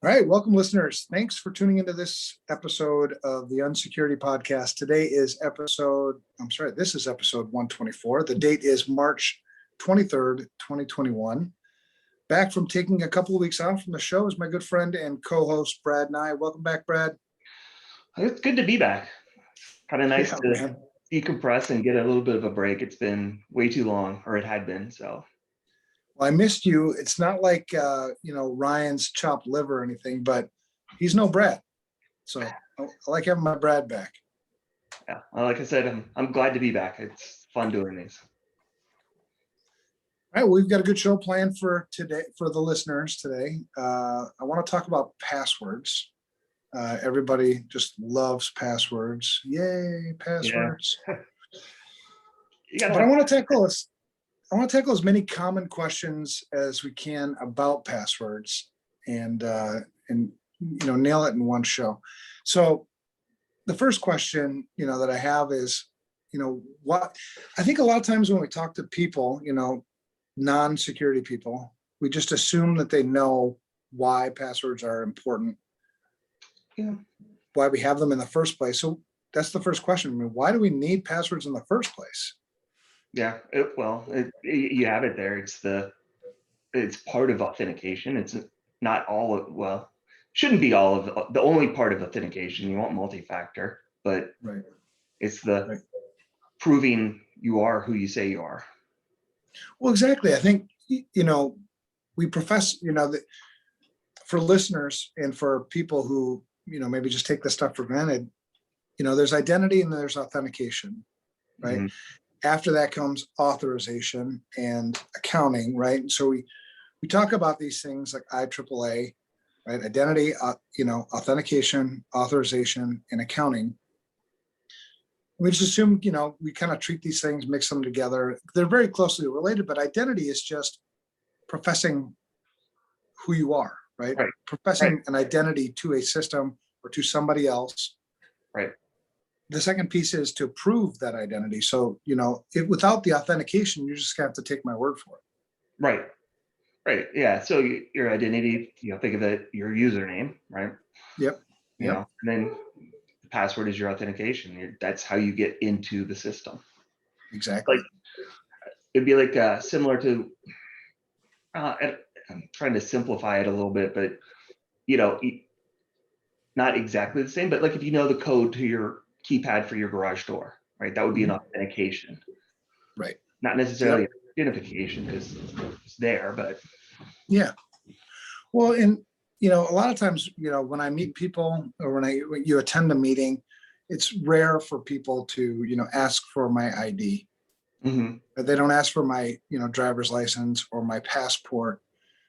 All right, welcome listeners. Thanks for tuning into this episode of the Unsecurity Podcast. This is episode 124. The date is March 23rd, 2021. Back from taking a couple of weeks off from the show is my good friend and co-host, Brad Nye. Welcome back, Brad. It's good to be back. Kind of nice to decompress and get a little bit of a break. It's been way too long, or it had been, so. Well, I missed you. It's not like, Ryan's chopped liver or anything, but he's no Brad. So I like having my Brad back. Yeah, well, like I said, I'm glad to be back. It's fun doing these. All right, well, we've got a good show planned for today for the listeners today. I want to talk about passwords. Everybody just loves passwords. Yay, passwords. Yeah. But I want to tackle as many common questions as we can about passwords and nail it in one show. So the first question, that I have is, what I think a lot of times when we talk to people, non-security people, we just assume that they know why passwords are important. Yeah. Why we have them in the first place. So that's the first question. I mean, why do we need passwords in the first place? Yeah, you have it there. It's part of authentication. It's not all of, shouldn't be all of the only part of authentication. You want multi-factor, but right. It's proving you are who you say you are. Well, exactly. I think, we profess, that for listeners and for people who, maybe just take this stuff for granted, there's identity and there's authentication, right? Mm-hmm. After that comes authorization and accounting, right? And so we talk about these things like IAAA, right? Identity, authentication, authorization, and accounting. We just assume, we kind of treat these things, mix them together. They're very closely related, but identity is just professing who you are, right? Professing an identity to a system or to somebody else. Right. The second piece is to prove that identity. So, without the authentication, you just have to take my word for it. Right. Yeah. So your identity, think of it, your username, right? Yep. And then the password is your authentication. That's how you get into the system. Exactly. It'd be like similar to, I'm trying to simplify it a little bit, but, not exactly the same, but like if you know the code to your keypad for your garage door, right? That would be an authentication. Right. Not necessarily identification because it's there, but. Yeah. Well, and, a lot of times, when I meet people or when you attend a meeting, it's rare for people to, ask for my ID. Mm-hmm. But they don't ask for my, driver's license or my passport.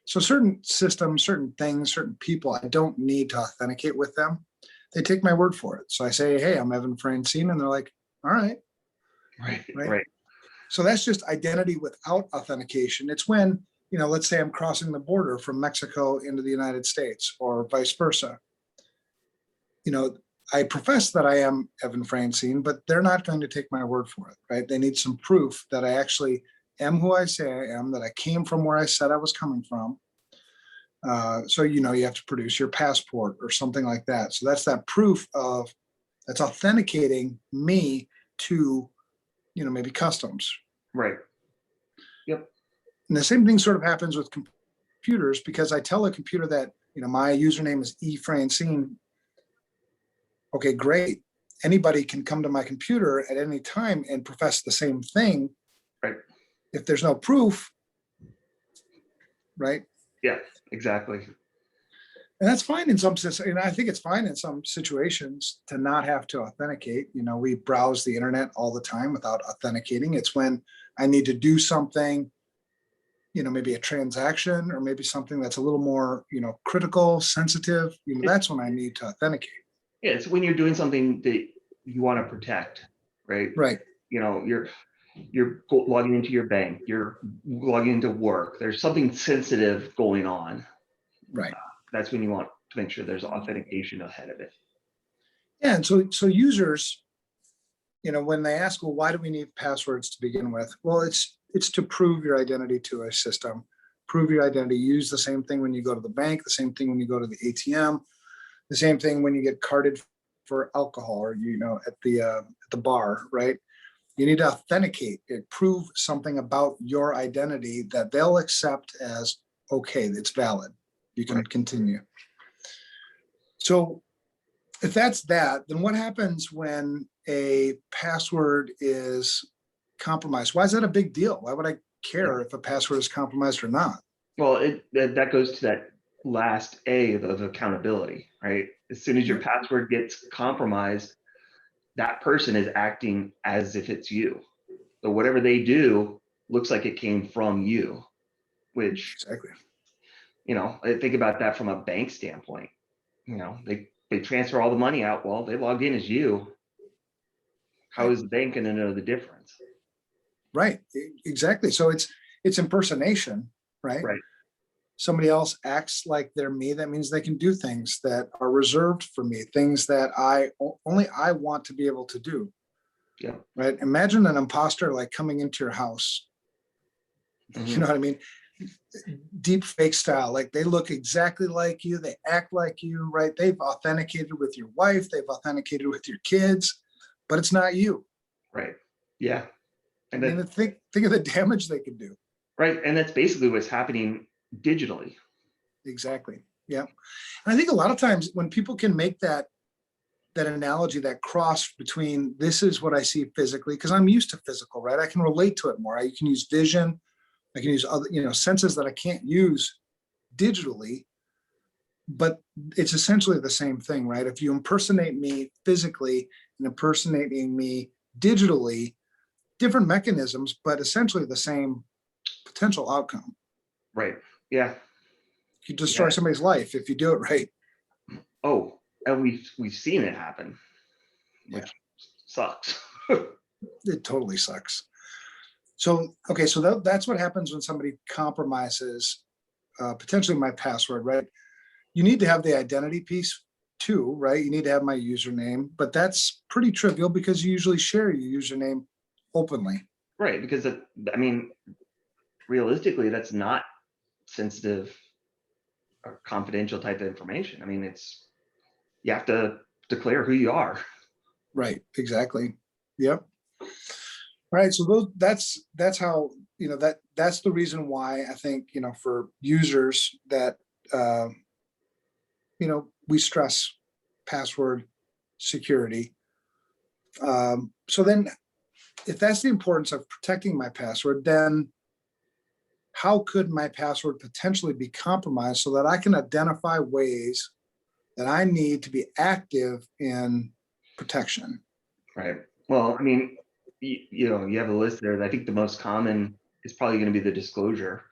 So certain systems, certain things, certain people, I don't need to authenticate with them. They take my word for it. So I say, hey, I'm Evan Francine. And they're like, all right. Right. So that's just identity without authentication. It's when, let's say I'm crossing the border from Mexico into the United States or vice versa. I profess that I am Evan Francine, but they're not going to take my word for it, right? They need some proof that I actually am who I say I am, that I came from where I said I was coming from. So, you have to produce your passport or something like that. So that's that proof that's authenticating me to, maybe customs. Right. Yep. And the same thing sort of happens with computers, because I tell a computer that, my username is eFrancine. Okay, great. Anybody can come to my computer at any time and profess the same thing. Right. If there's no proof, right? Yeah, exactly. And that's fine in some, and I think it's fine in some situations to not have to authenticate. We browse the internet all the time without authenticating. It's when I need to do something, maybe a transaction or maybe something that's a little more, critical, sensitive. That's when I need to authenticate. Yeah, it's when you're doing something that you want to protect, right? Right. You're logging into your bank, you're logging into work, there's something sensitive going on. Right. That's when you want to make sure there's authentication ahead of it. Yeah, and so users, when they ask, well, why do we need passwords to begin with? Well, it's to prove your identity to a system prove your identity. Use the same thing when you go to the bank, the same thing when you go to the ATM, the same thing when you get carded for alcohol or, at the bar, right? You need to authenticate it, prove something about your identity that they'll accept as, okay, it's valid. You can continue. So if that's that, then what happens when a password is compromised? Why is that a big deal? Why would I care if a password is compromised or not? Well, that goes to that last A of accountability, right? As soon as your password gets compromised, that person is acting as if it's you. So whatever they do looks like it came from you, which, Exactly. I think about that from a bank standpoint. They transfer all the money out. Well, they logged in as you. How is the bank going to know the difference? Right. Exactly. So it's impersonation, right? Right. Somebody else acts like they're me. That means they can do things that are reserved for me, things that only I want to be able to do. Yeah. Right. Imagine an imposter like coming into your house. Mm-hmm. You know what I mean? Deep fake style, like they look exactly like you, they act like you, right? They've authenticated with your wife, they've authenticated with your kids, but it's not you. Right. Yeah. And I mean, think of the damage they could do. Right. And that's basically what's happening digitally. Exactly. Yeah. And I think a lot of times when people can make that analogy, that cross between this is what I see physically, because I'm used to physical, right? I can relate to it more. You can use vision. I can use other, senses that I can't use digitally, but it's essentially the same thing, right? If you impersonate me physically and impersonating me digitally, different mechanisms, but essentially the same potential outcome. Right. Yeah. You destroy somebody's life if you do it right. Oh, and we've seen it happen, which sucks. It totally sucks. So, okay, so that's what happens when somebody compromises potentially my password, right? You need to have the identity piece too, right? You need to have my username, but that's pretty trivial because you usually share your username openly. Right, because realistically, that's not sensitive or confidential type of information. You have to declare who you are. Right, exactly. Yep. All right, so that's how, that's the reason why I think, for users that, we stress password security. So then if that's the importance of protecting my password, then how could my password potentially be compromised so that I can identify ways that I need to be active in protection? Right. Well, you have a list there. I think the most common is probably going to be the disclosure,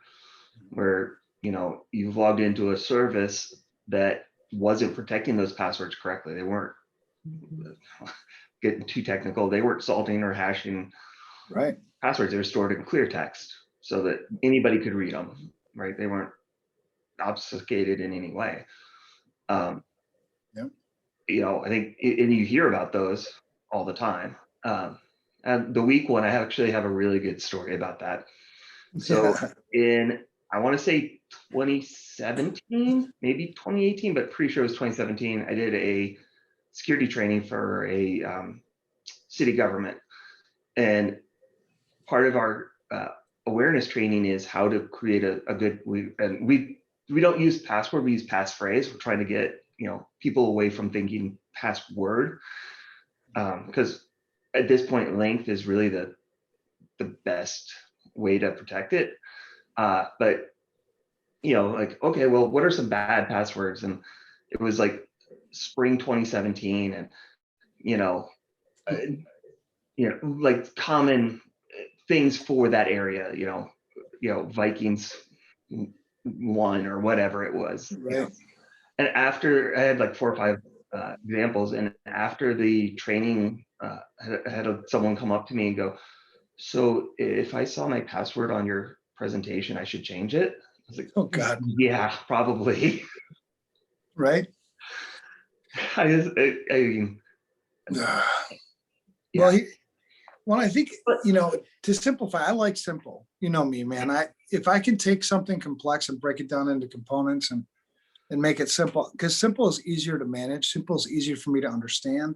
where you've logged into a service that wasn't protecting those passwords correctly. They weren't getting too technical. They weren't salting or hashing passwords. They were stored in clear text so that anybody could read them. Right. They weren't obfuscated in any way. I think, and you hear about those all the time. And the weak one, I actually have a really good story about that. So I want to say 2017, maybe 2018, but pretty sure it was 2017. I did a security training for a city government, and part of our awareness training is how to create a good. We don't use password, we use passphrase. We're trying to get people away from thinking password, because at this point, length is really the best way to protect it. But okay, well, what are some bad passwords? And it was like spring 2017, and like common things for that area. Vikings one or whatever it was. Right. And after I had like 4 or 5 examples, and after the training, I had someone come up to me and go, "So if I saw my password on your presentation, I should change it?" I was like, "Oh God, yeah, probably." Right. Yeah. Well, Well, I think, to simplify, I like simple. You know me, man. If I can take something complex and break it down into components and make it simple, because simple is easier to manage. Simple is easier for me to understand.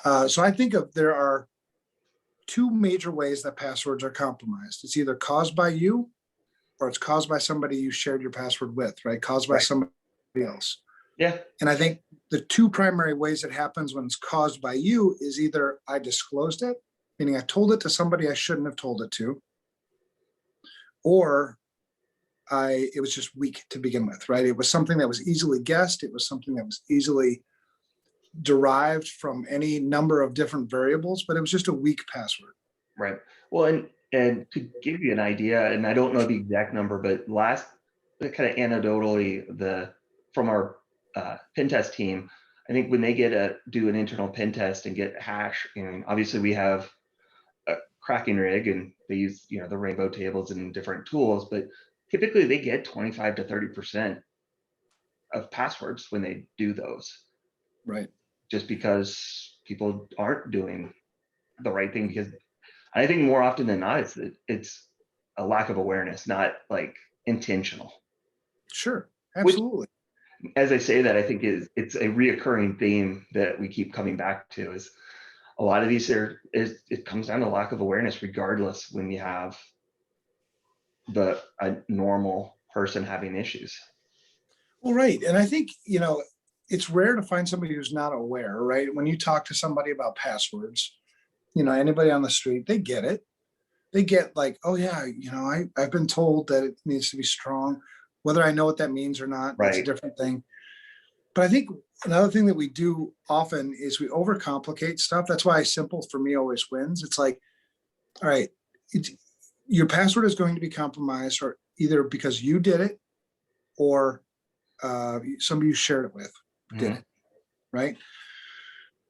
So I think there are two major ways that passwords are compromised. It's either caused by you or it's caused by somebody you shared your password with, right? Caused by somebody else. Yeah. And I think the two primary ways it happens when it's caused by you is either I disclosed it, meaning I told it to somebody I shouldn't have told it to, or it was just weak to begin with, right? It was something that was easily guessed. It was something that was easily derived from any number of different variables, but it was just a weak password. Right. Well, and to give you an idea, and I don't know the exact number, but kind of anecdotally, from our pen test team, I think when they do an internal pen test and get hash, obviously we have a cracking rig and they use, the rainbow tables and different tools, but typically they get 25 to 30% of passwords when they do those. Right. Just because people aren't doing the right thing, because I think more often than not, it's a lack of awareness, not like intentional. Sure, absolutely. Which, as I say that, I think it's a reoccurring theme that we keep coming back to. Is a lot of these it comes down to lack of awareness, regardless when you have a normal person having issues. Well, right, and I think it's rare to find somebody who's not aware, right? When you talk to somebody about passwords, anybody on the street, they get it. They get like, oh yeah, I've been told that it needs to be strong. Whether I know what that means or not, that's a different thing. But I think another thing that we do often is we overcomplicate stuff. That's why simple for me always wins. It's like, all right, your password is going to be compromised, or either because you did it or somebody you shared it with did it, right?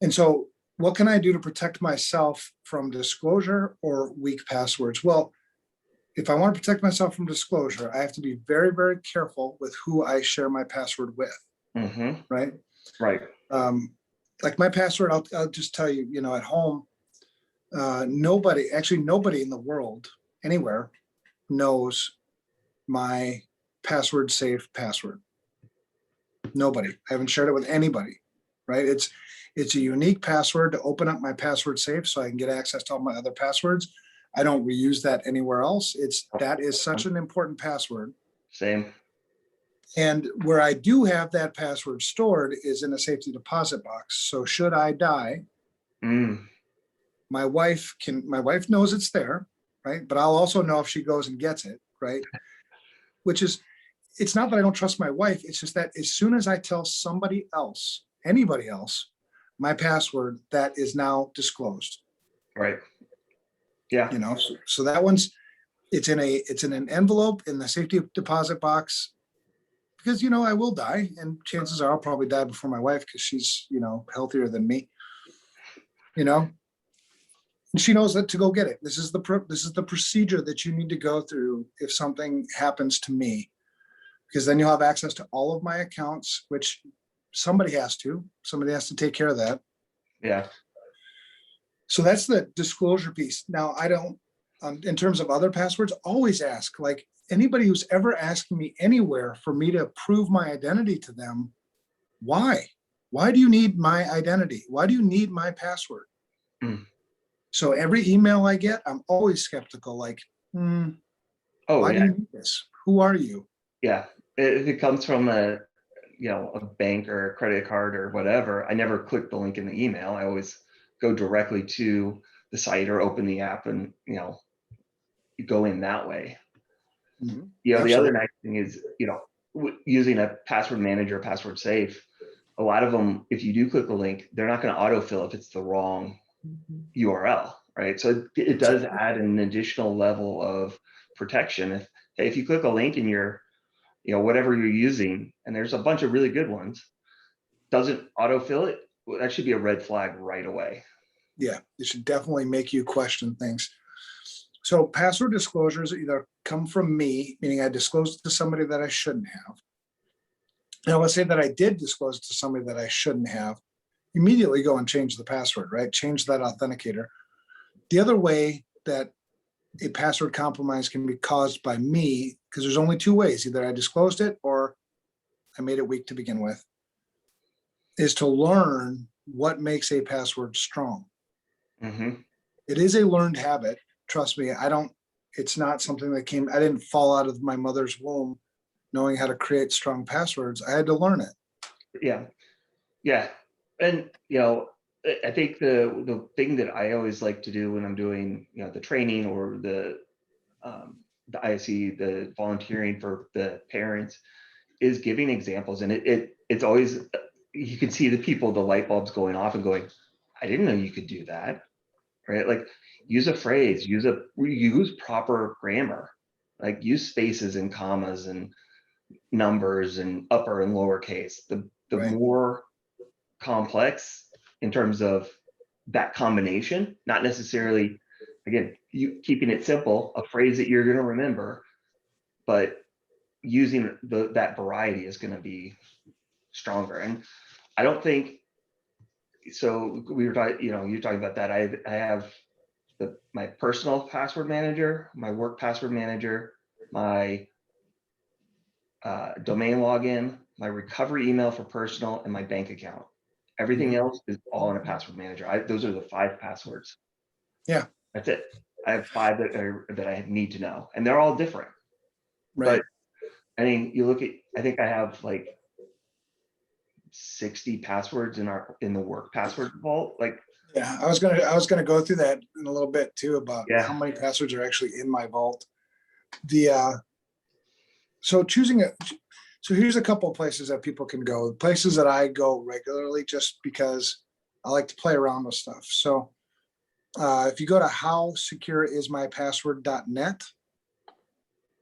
And so what can I do to protect myself from disclosure or weak passwords? Well, if I want to protect myself from disclosure, I have to be very, very careful with who I share my password with, right? Right. Like my password, I'll just tell you, at home, nobody in the world, anywhere, knows my password safe password. Nobody. I haven't shared it with anybody, right? It's a unique password to open up my password safe so I can get access to all my other passwords. I don't reuse that anywhere else. That is such an important password. Same. And where I do have that password stored is in a safety deposit box. So should I die, my wife knows it's there, right? But I'll also know if she goes and gets it, right? It's not that I don't trust my wife. It's just that as soon as I tell somebody else, anybody else, my password, that is now disclosed. Right. Yeah. So that it's in an envelope in the safety deposit box, because, I will die, and chances are I'll probably die before my wife because she's, healthier than me, and she knows that to go get it. This is the procedure that you need to go through if something happens to me, because then you'll have access to all of my accounts, which somebody has to take care of that. Yeah. So that's the disclosure piece. Now, I don't, in terms of other passwords, always ask, like, anybody who's ever asking me anywhere for me to prove my identity to them, why? Why do you need my identity? Why do you need my password? So every email I get, I'm always skeptical, like, why do you need this? Who are you? Yeah. If it comes from a bank or a credit card or whatever, I never click the link in the email. I always go directly to the site or open the app and, you go in that way. The other nice thing is, using a password manager, password safe, a lot of them, if you do click the link, they're not going to autofill if it's the wrong URL, right? So it does add an additional level of protection. If you click a link in your, whatever you're using, and there's a bunch of really good ones, doesn't autofill it, well, that should be a red flag right away. Yeah, it should definitely make you question things. So password disclosures either come from me, meaning I disclosed it to somebody that I shouldn't have. Now, let's say that I did disclose it to somebody that I shouldn't have. Immediately go and change the password, right? Change that authenticator. The other way that a password compromise can be caused by me, because there's only two ways, either I disclosed it or I made it weak to begin with, is to learn what makes a password strong. Mm-hmm. It is a learned habit. Trust me, it's not something that I didn't fall out of my mother's womb knowing how to create strong passwords. I had to learn it. Yeah. Yeah. And, I think the thing that I always like to do when I'm doing, the training or the ISE, the volunteering for the parents, is giving examples. And it's always, you can see the light bulbs going off and going, I didn't know you could do that. Right? Like, use a phrase, use proper grammar, like use spaces and commas and numbers and upper and lower case. The Right. more complex in terms of that combination, not necessarily, again, you keeping it simple, a phrase that you're going to remember, but using that variety is going to be stronger. And I don't think, so we were talking, you're talking about that. I have my personal password manager, my work password manager, my domain login, my recovery email for personal, and my bank account. Everything else is all in a password manager. Those are the 5 passwords. Yeah. That's it. I have 5 that I need to know, and they're all different. Right. But I mean, you look at, I think I have like 60 passwords in the work password vault. Like, Yeah, I was gonna go through that in a little bit too, about Yeah. how many passwords are actually in my vault. So here's a couple of places that people can go. Places that I go regularly just because I like to play around with stuff. So if you go to howsecureismypassword.net,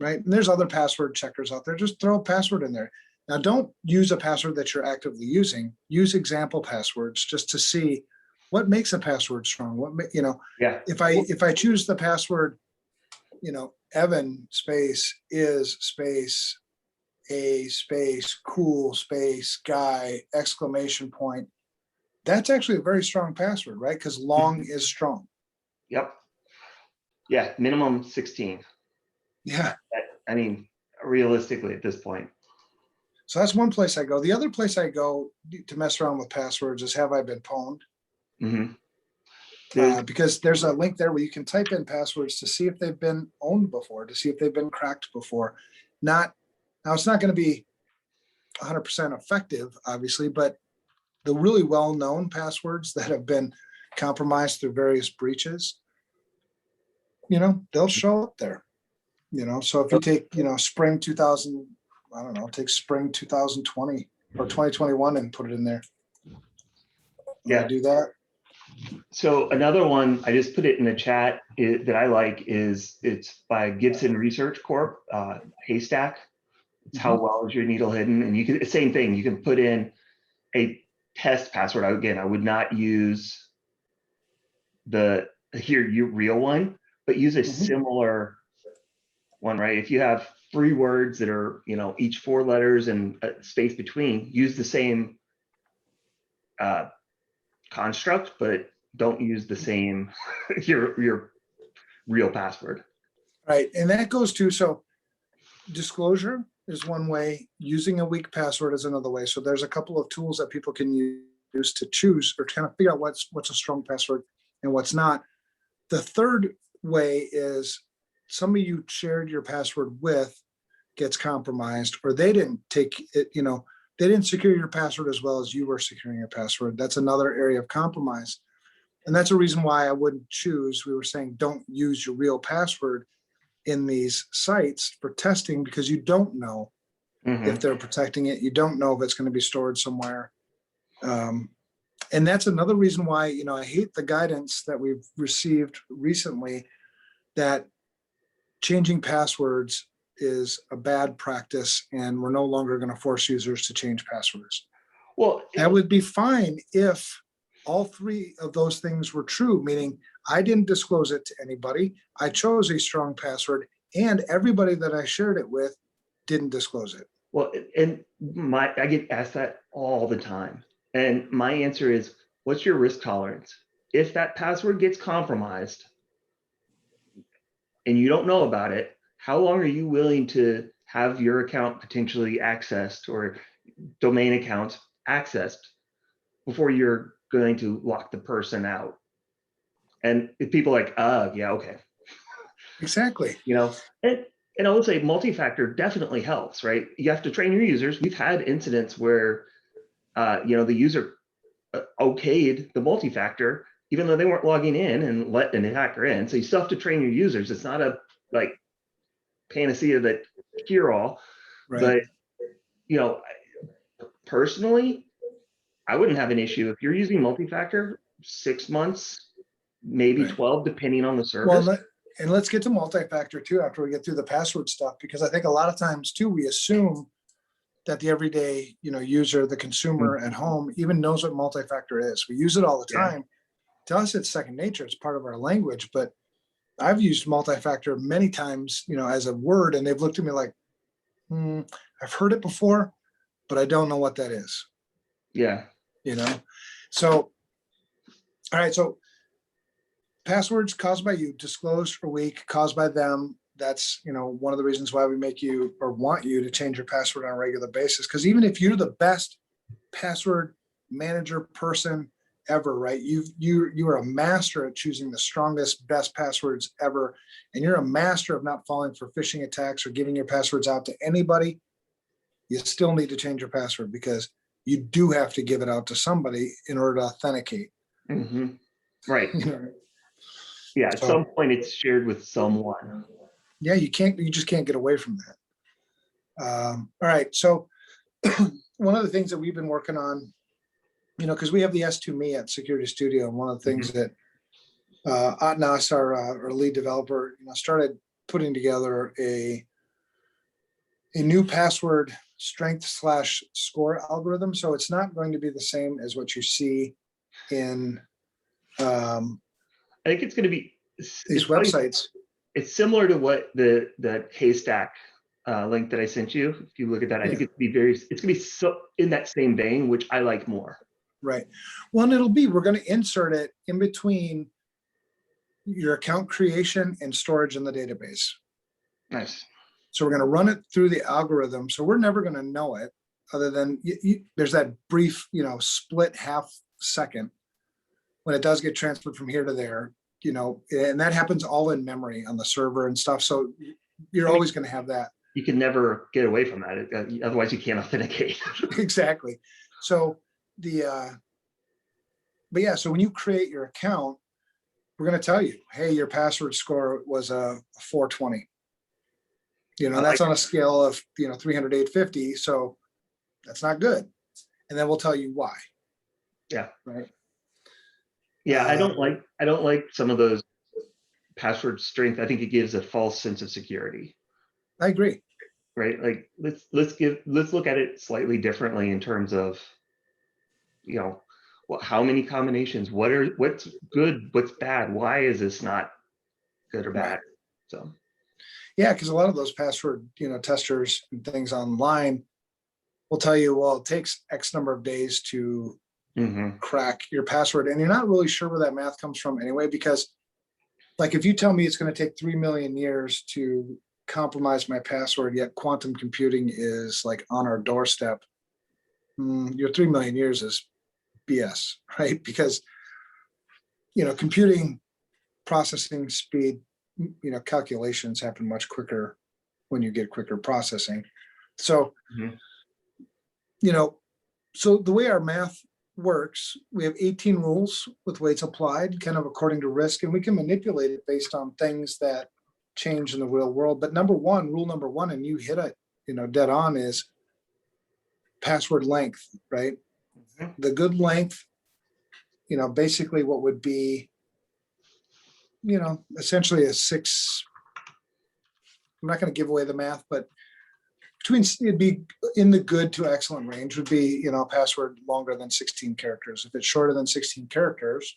right? And there's other password checkers out there. Just throw a password in there. Now, don't use a password that you're actively using. Use example passwords just to see what makes a password strong. Yeah. If I choose the password, Evan space is space a space cool space guy exclamation point, that's actually a very strong password, right? Because long is strong. Yep. Yeah. Minimum 16. Yeah. I mean, realistically at this point. So that's one place I go. The other place I go to mess around with passwords is Have I Been Pwned? Mm-hmm. Because there's a link there where you can type in passwords to see if they've been owned before, to see if they've been cracked before. Now, it's not going to be 100% effective, obviously, but the really well-known passwords that have been compromised through various breaches, they'll show up there. So if you take, spring 2000, I don't know, take spring 2020 or 2021 and put it in there. Yeah. Do that. So another one, I just put it in the chat that I like it's by Gibson Research Corp, Haystack. It's How Well Is Your Needle Hidden? And you can, same thing, you can put in a test password. Again, I would not use your real one, but use a similar one, right? If you have 3 words that are, each 4 letters and a space between, use the same construct, but don't use the same your real password. Right. And that goes to, so disclosure is one way, using a weak password is another way. So there's a couple of tools that people can use to choose or kind of figure out what's a strong password and what's not. The third way is somebody you shared your password with gets compromised, or they didn't take it, they didn't secure your password as well as you were securing your password. That's another area of compromise. And that's a reason why I wouldn't choose. We were saying don't use your real password in these sites for testing, because you don't know if they're protecting it. You don't know if it's going to be stored somewhere. And that's another reason why, I hate the guidance that we've received recently that changing passwords is a bad practice and we're no longer going to force users to change passwords. Well, that would be fine if all 3 of those things were true, meaning I didn't disclose it to anybody, I chose a strong password, and everybody that I shared it with didn't disclose it. Well, and I get asked that all the time. And my answer is, what's your risk tolerance? If that password gets compromised, and you don't know about it, how long are you willing to have your account potentially accessed or domain accounts accessed before you're going to lock the person out? And if people are like, yeah, okay. Exactly. And I would say multi-factor definitely helps, right? You have to train your users. We've had incidents where, the user okayed the multi-factor, even though they weren't logging in and let an attacker in. So you still have to train your users. It's not a like panacea that cure all, Right. but personally, I wouldn't have an issue if you're using multi-factor 6 months, maybe Right. 12, depending on the service. Well, and let's get to multi-factor too after we get through the password stuff, because I think a lot of times too, we assume that the everyday, user, the consumer at home even knows what multi-factor is. We use it all the Yeah. time. To us, it's second nature. It's part of our language, but I've used multi-factor many times, as a word, and they've looked at me like, I've heard it before, but I don't know what that is. Yeah. So, all right. So passwords caused by you, disclosed or weak, caused by them. That's, one of the reasons why we make you or want you to change your password on a regular basis. Because even if you're the best password manager person ever, right? You are a master at choosing the strongest, best passwords ever. And you're a master of not falling for phishing attacks or giving your passwords out to anybody. You still need to change your password because you do have to give it out to somebody in order to authenticate. Mm-hmm. Right. Yeah. At some point it's shared with someone. Yeah, you just can't get away from that. All right. So one of the things that we've been working on, because we have the S2Me at Security Studio, and one of the things that Atnas, our lead developer, started putting together a new password strength/score algorithm. So it's not going to be the same as what you see in I think it's going to be these websites. It's similar to what the haystack link that I sent you. If you look at that, I think it's going to be so in that same vein, which I like more. Right. Well, and we're going to insert it in between your account creation and storage in the database. Nice. So we're going to run it through the algorithm. So we're never going to know it other than there's that brief, split half second when it does get transferred from here to there, and that happens all in memory on the server and stuff. So you're always going to have that. You can never get away from that. Otherwise you can't authenticate. Exactly. So but yeah, so when you create your account, we're going to tell you, hey, your password score was a 420. That's on a scale of 300 to 850. So that's not good. And then we'll tell you why. Yeah. Right. Yeah, I don't like some of those password strength. I think it gives a false sense of security. I agree. Right. Like let's look at it slightly differently in terms of, how many combinations, what's good, what's bad, why is this not good or bad? Right. So yeah, because a lot of those password, testers and things online will tell you, well, it takes X number of days to crack your password. And you're not really sure where that math comes from anyway, because like if you tell me it's going to take 3 million years to compromise my password, yet quantum computing is like on our doorstep, your 3 million years is BS, right? Because, computing processing speed, calculations happen much quicker when you get quicker processing. So, so the way our math works, we have 18 rules with weights applied kind of according to risk, and we can manipulate it based on things that change in the real world. But rule number one, and you hit it, dead on, is password length, right? The good length, basically what would be, essentially a 6, I'm not going to give away the math, but it'd be in the good to excellent range would be, password longer than 16 characters. If it's shorter than 16 characters,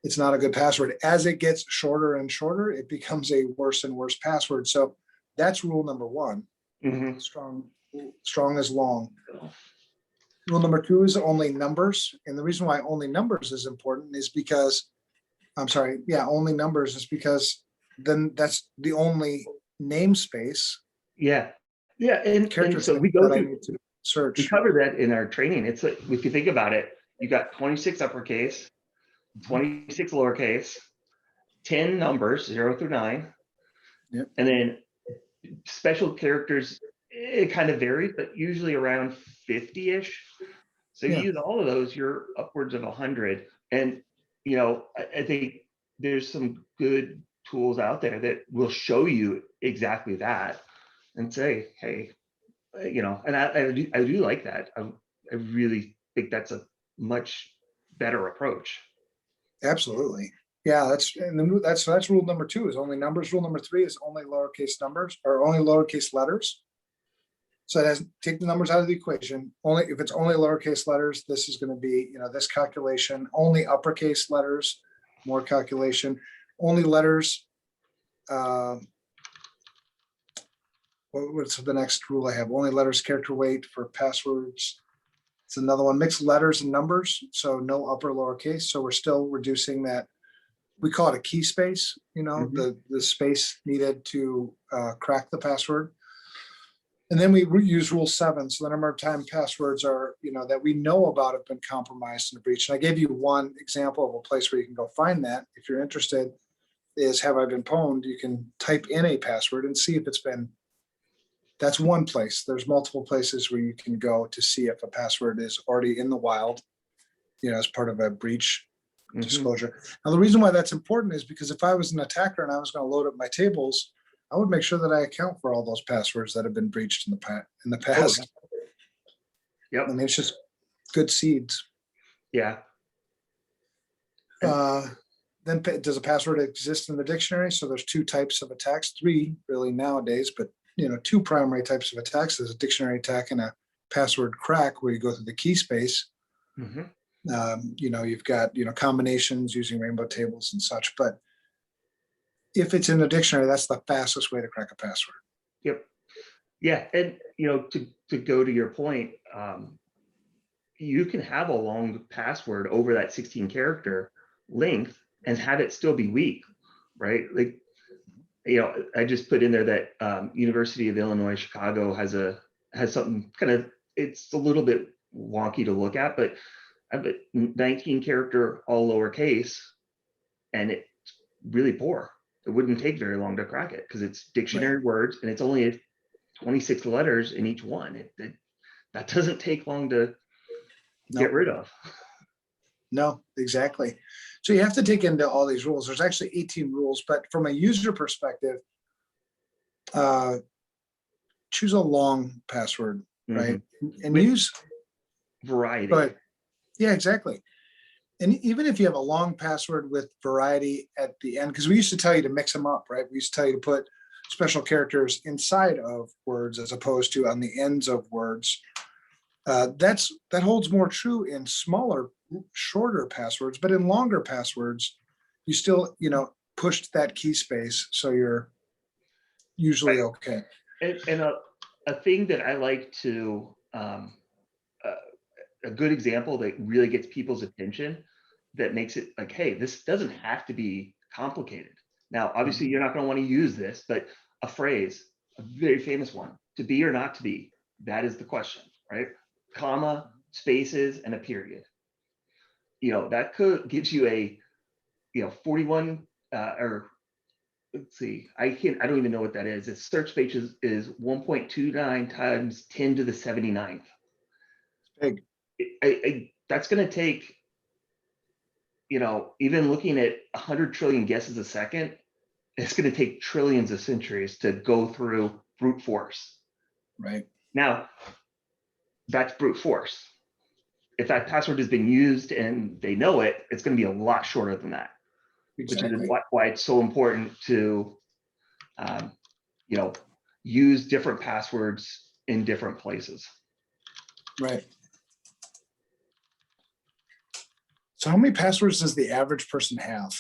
it's not a good password. As it gets shorter and shorter, it becomes a worse and worse password. So that's rule number one. Strong is long. Rule number two is only numbers. And the reason why only numbers is important is because, only numbers is because then that's the only namespace Yeah. Yeah. character And so thing we go that I through, need to we search. cover that in our training. It's like, if you think about it, you got 26 uppercase, 26 lowercase, 10 numbers, 0 through 9. Yep. And then special characters, it kind of varies, but usually around 50-ish. So you Yeah. use all of those, you're upwards of 100. And, I think there's some good tools out there that will show you exactly that and say, hey, and I do like that. I really think that's a much better approach. Absolutely. Yeah, that's rule number 2 is only numbers. Rule number 3 is only lowercase numbers or only lowercase letters. So it has take the numbers out of the equation. Only if it's only lowercase letters, this is going to be, this calculation. Only uppercase letters, more calculation. Only letters. What's the next rule I have? Only letters character weight for passwords. It's another one. Mixed letters and numbers, so no upper lowercase. So we're still reducing that. We call it a key space. Mhm. The space needed to crack the password. And then we use rule 7. So the number of time passwords are, that we know about have been compromised in a breach. And I gave you one example of a place where you can go find that. If you're interested, is have I been pwned? You can type in a password and see if it's been. That's one place. There's multiple places where you can go to see if a password is already in the wild, as part of a breach Mhm. disclosure. Now, the reason why that's important is because if I was an attacker and I was going to load up my tables, I would make sure that I account for all those passwords that have been breached in the past. Yep. I mean, it's just good seeds. Yeah. Then does a password exist in the dictionary? So there's 2 types of attacks, 3 really nowadays, but 2 primary types of attacks. There's a dictionary attack and a password crack where you go through the key space. Mhm. You've got, combinations using rainbow tables and such, but if it's in the dictionary, that's the fastest way to crack a password. Yep. Yeah. And, to go to your point, you can have a long password over that 16 character length and have it still be weak, right? Like, I just put in there that University of Illinois Chicago has something kind of, it's a little bit wonky to look at, but I have a 19 character all lowercase, and it's really poor. It wouldn't take very long to crack it because it's dictionary words and it's only 26 letters in each one. That doesn't take long to get rid of. No, exactly. So you have to take into all these rules. There's actually 18 rules, but from a user perspective, choose a long password, right? And With use variety. But yeah, exactly. And even if you have a long password with variety at the end, because we used to tell you to mix them up, right? We used to tell you to put special characters inside of words as opposed to on the ends of words. That holds more true in smaller, shorter passwords, but in longer passwords, you still, pushed that key space, so you're usually okay. And a thing that I like to, a good example that really gets people's attention, that makes it like, hey, this doesn't have to be complicated. Now, obviously, you're not going to want to use this, but a phrase, a very famous one, to be or not to be, that is the question, right? Comma, spaces, and a period. That gives you a, 41, or let's see, I don't even know what that is. Its search space is 1.29 times 10 to the 79th. Big. That's going to take, even looking at 100 trillion guesses a second, it's going to take trillions of centuries to go through brute force. Right. Now, that's brute force. If that password has been used and they know it, it's going to be a lot shorter than that. Exactly. Which is why it's so important to, use different passwords in different places. Right. So how many passwords does the average person have?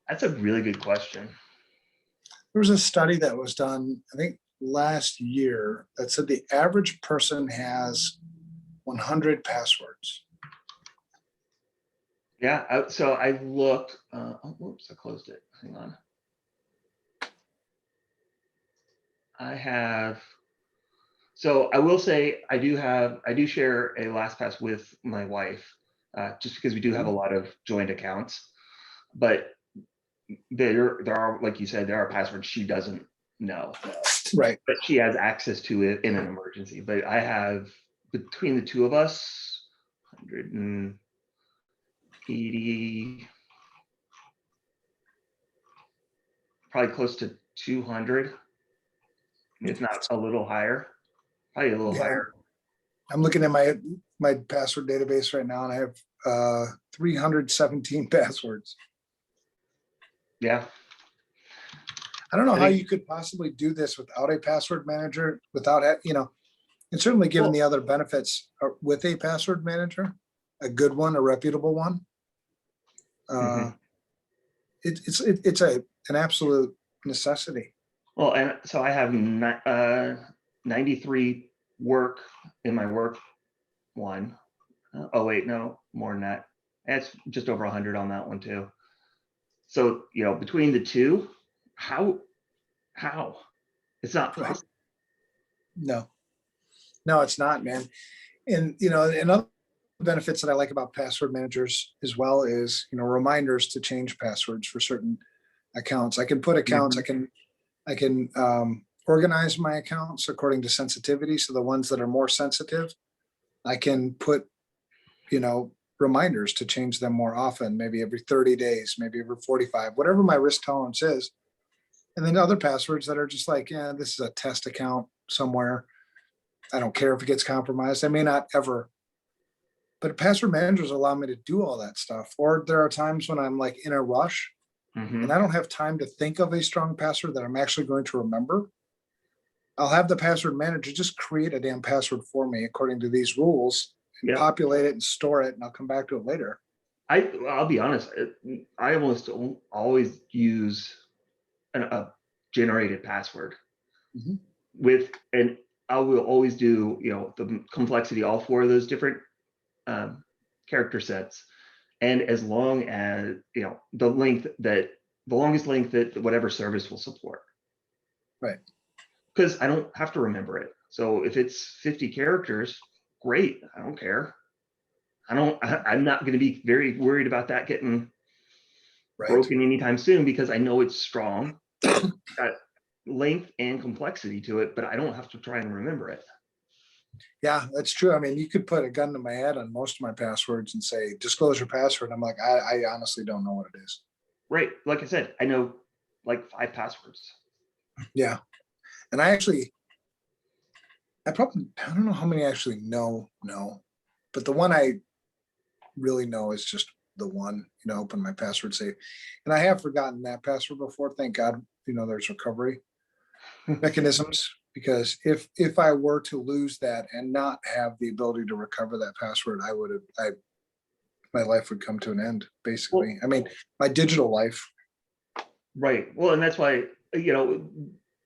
That's a really good question. There was a study that was done, I think last year, that said the average person has 100 passwords. Yeah, so I looked, oh, whoops, I closed it. Hang on. So I will say I do share a LastPass with my wife, just because we do have a lot of joint accounts. But there are, like you said, there are passwords she doesn't know. Right. But she has access to it in an emergency. But I have, between the two of us, 180, probably close to 200, if not a little higher, probably a little Yeah. higher. I'm looking at my password database right now, and I have 317 passwords. Yeah. I don't know how you could possibly do this without a password manager, without, and certainly given the other benefits with a password manager, a good one, a reputable one. It's an absolute necessity. Well, and so I have 93 work in my work one. Oh wait, no, more than that. That's just over 100 on that one too. So, between the two, how it's not possible. No, it's not, man. And another benefits that I like about password managers as well is reminders to change passwords for certain accounts. I can put accounts. I can organize my accounts according to sensitivity. So the ones that are more sensitive, I can put reminders to change them more often, maybe every 30 days, maybe every 45, whatever my risk tolerance is. And then other passwords that are just like, yeah, this is a test account somewhere. I don't care if it gets compromised. I may not ever. But password managers allow me to do all that stuff. Or there are times when I'm like in a rush and I don't have time to think of a strong password that I'm actually going to remember. I'll have the password manager just create a damn password for me according to these rules and populate it and store it, and I'll come back to it later. I'll be honest. I almost always use a generated password and I will always do, the complexity, all four of those different character sets. And as long as, the longest length that whatever service will support. Right. Because I don't have to remember it. So if it's 50 characters, great. I don't care. I'm not going to be very worried about that getting broken anytime soon, because I know it's strong, got length and complexity to it, but I don't have to try and remember it. Yeah, that's true. I mean, you could put a gun to my head on most of my passwords and say, disclose your password. I'm like, I honestly don't know what it is. Right. Like I said, I know like 5 passwords. Yeah. And I don't know how many I actually know, but the one I really know is just the one, open my password safe. And I have forgotten that password before. Thank God, there's recovery mechanisms, because if I were to lose that and not have the ability to recover that password, my life would come to an end, basically. I mean, my digital life. Right. Well, and that's why,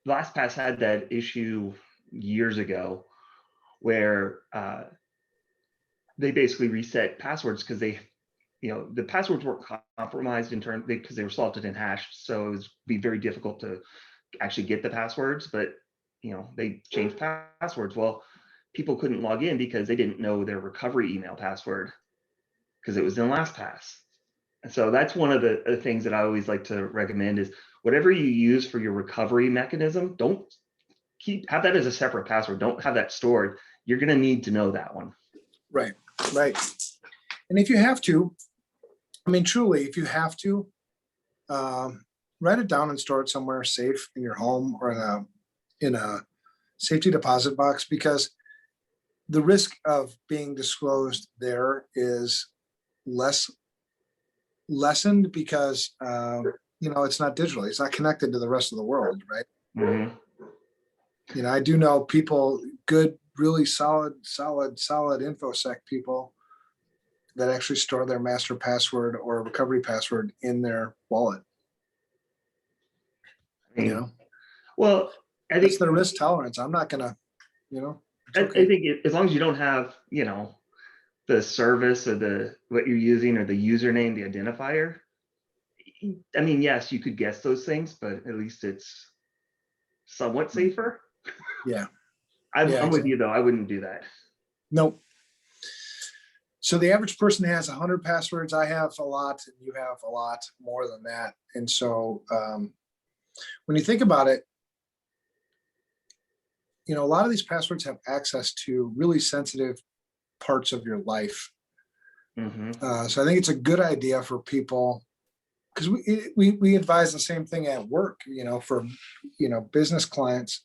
LastPass had that issue years ago where they basically reset passwords because the passwords were compromised in terms because they were salted and hashed. So it was be very difficult to actually get the passwords, but they changed passwords. Well, people couldn't log in because they didn't know their recovery email password because it was in LastPass. And so that's one of the things that I always like to recommend is whatever you use for your recovery mechanism, don't have that as a separate password. Don't have that stored. You're going to need to know that one. Right. And if you have to, truly, if you have to, write it down and store it somewhere safe in your home or in a safety deposit box, because the risk of being disclosed there is lessened because it's not digitally, it's not connected to the rest of the world, right? I do know people, good, really solid InfoSec people that actually store their master password or recovery password in their wallet. Well, I think that's the risk tolerance. I'm not gonna, I think as long as you don't have, the service or what you're using or the username, the identifier. I mean, yes, you could guess those things, but at least it's somewhat safer. Yeah. I'm Yeah, with you though. I wouldn't do that. Nope. So the average person has 100 passwords. I have a lot, and you have a lot more than that. And so when you think about it, a lot of these passwords have access to really sensitive parts of your life. So I think it's a good idea for people, because we advise the same thing at work, for, business clients.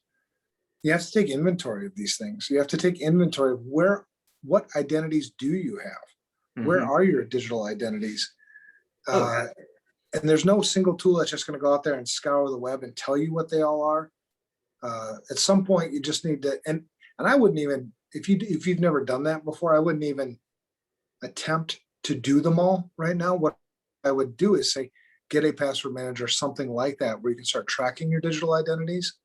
You have to take inventory of these things. You have to take inventory of what identities do you have? Where are your digital identities? And there's no single tool that's just going to go out there and scour the web and tell you what they all are. At some point, you just need to, and I wouldn't even, if you've never done that before, I wouldn't even attempt to do them all right now. What I would do is say, get a password manager, something like that, where you can start tracking your digital identities.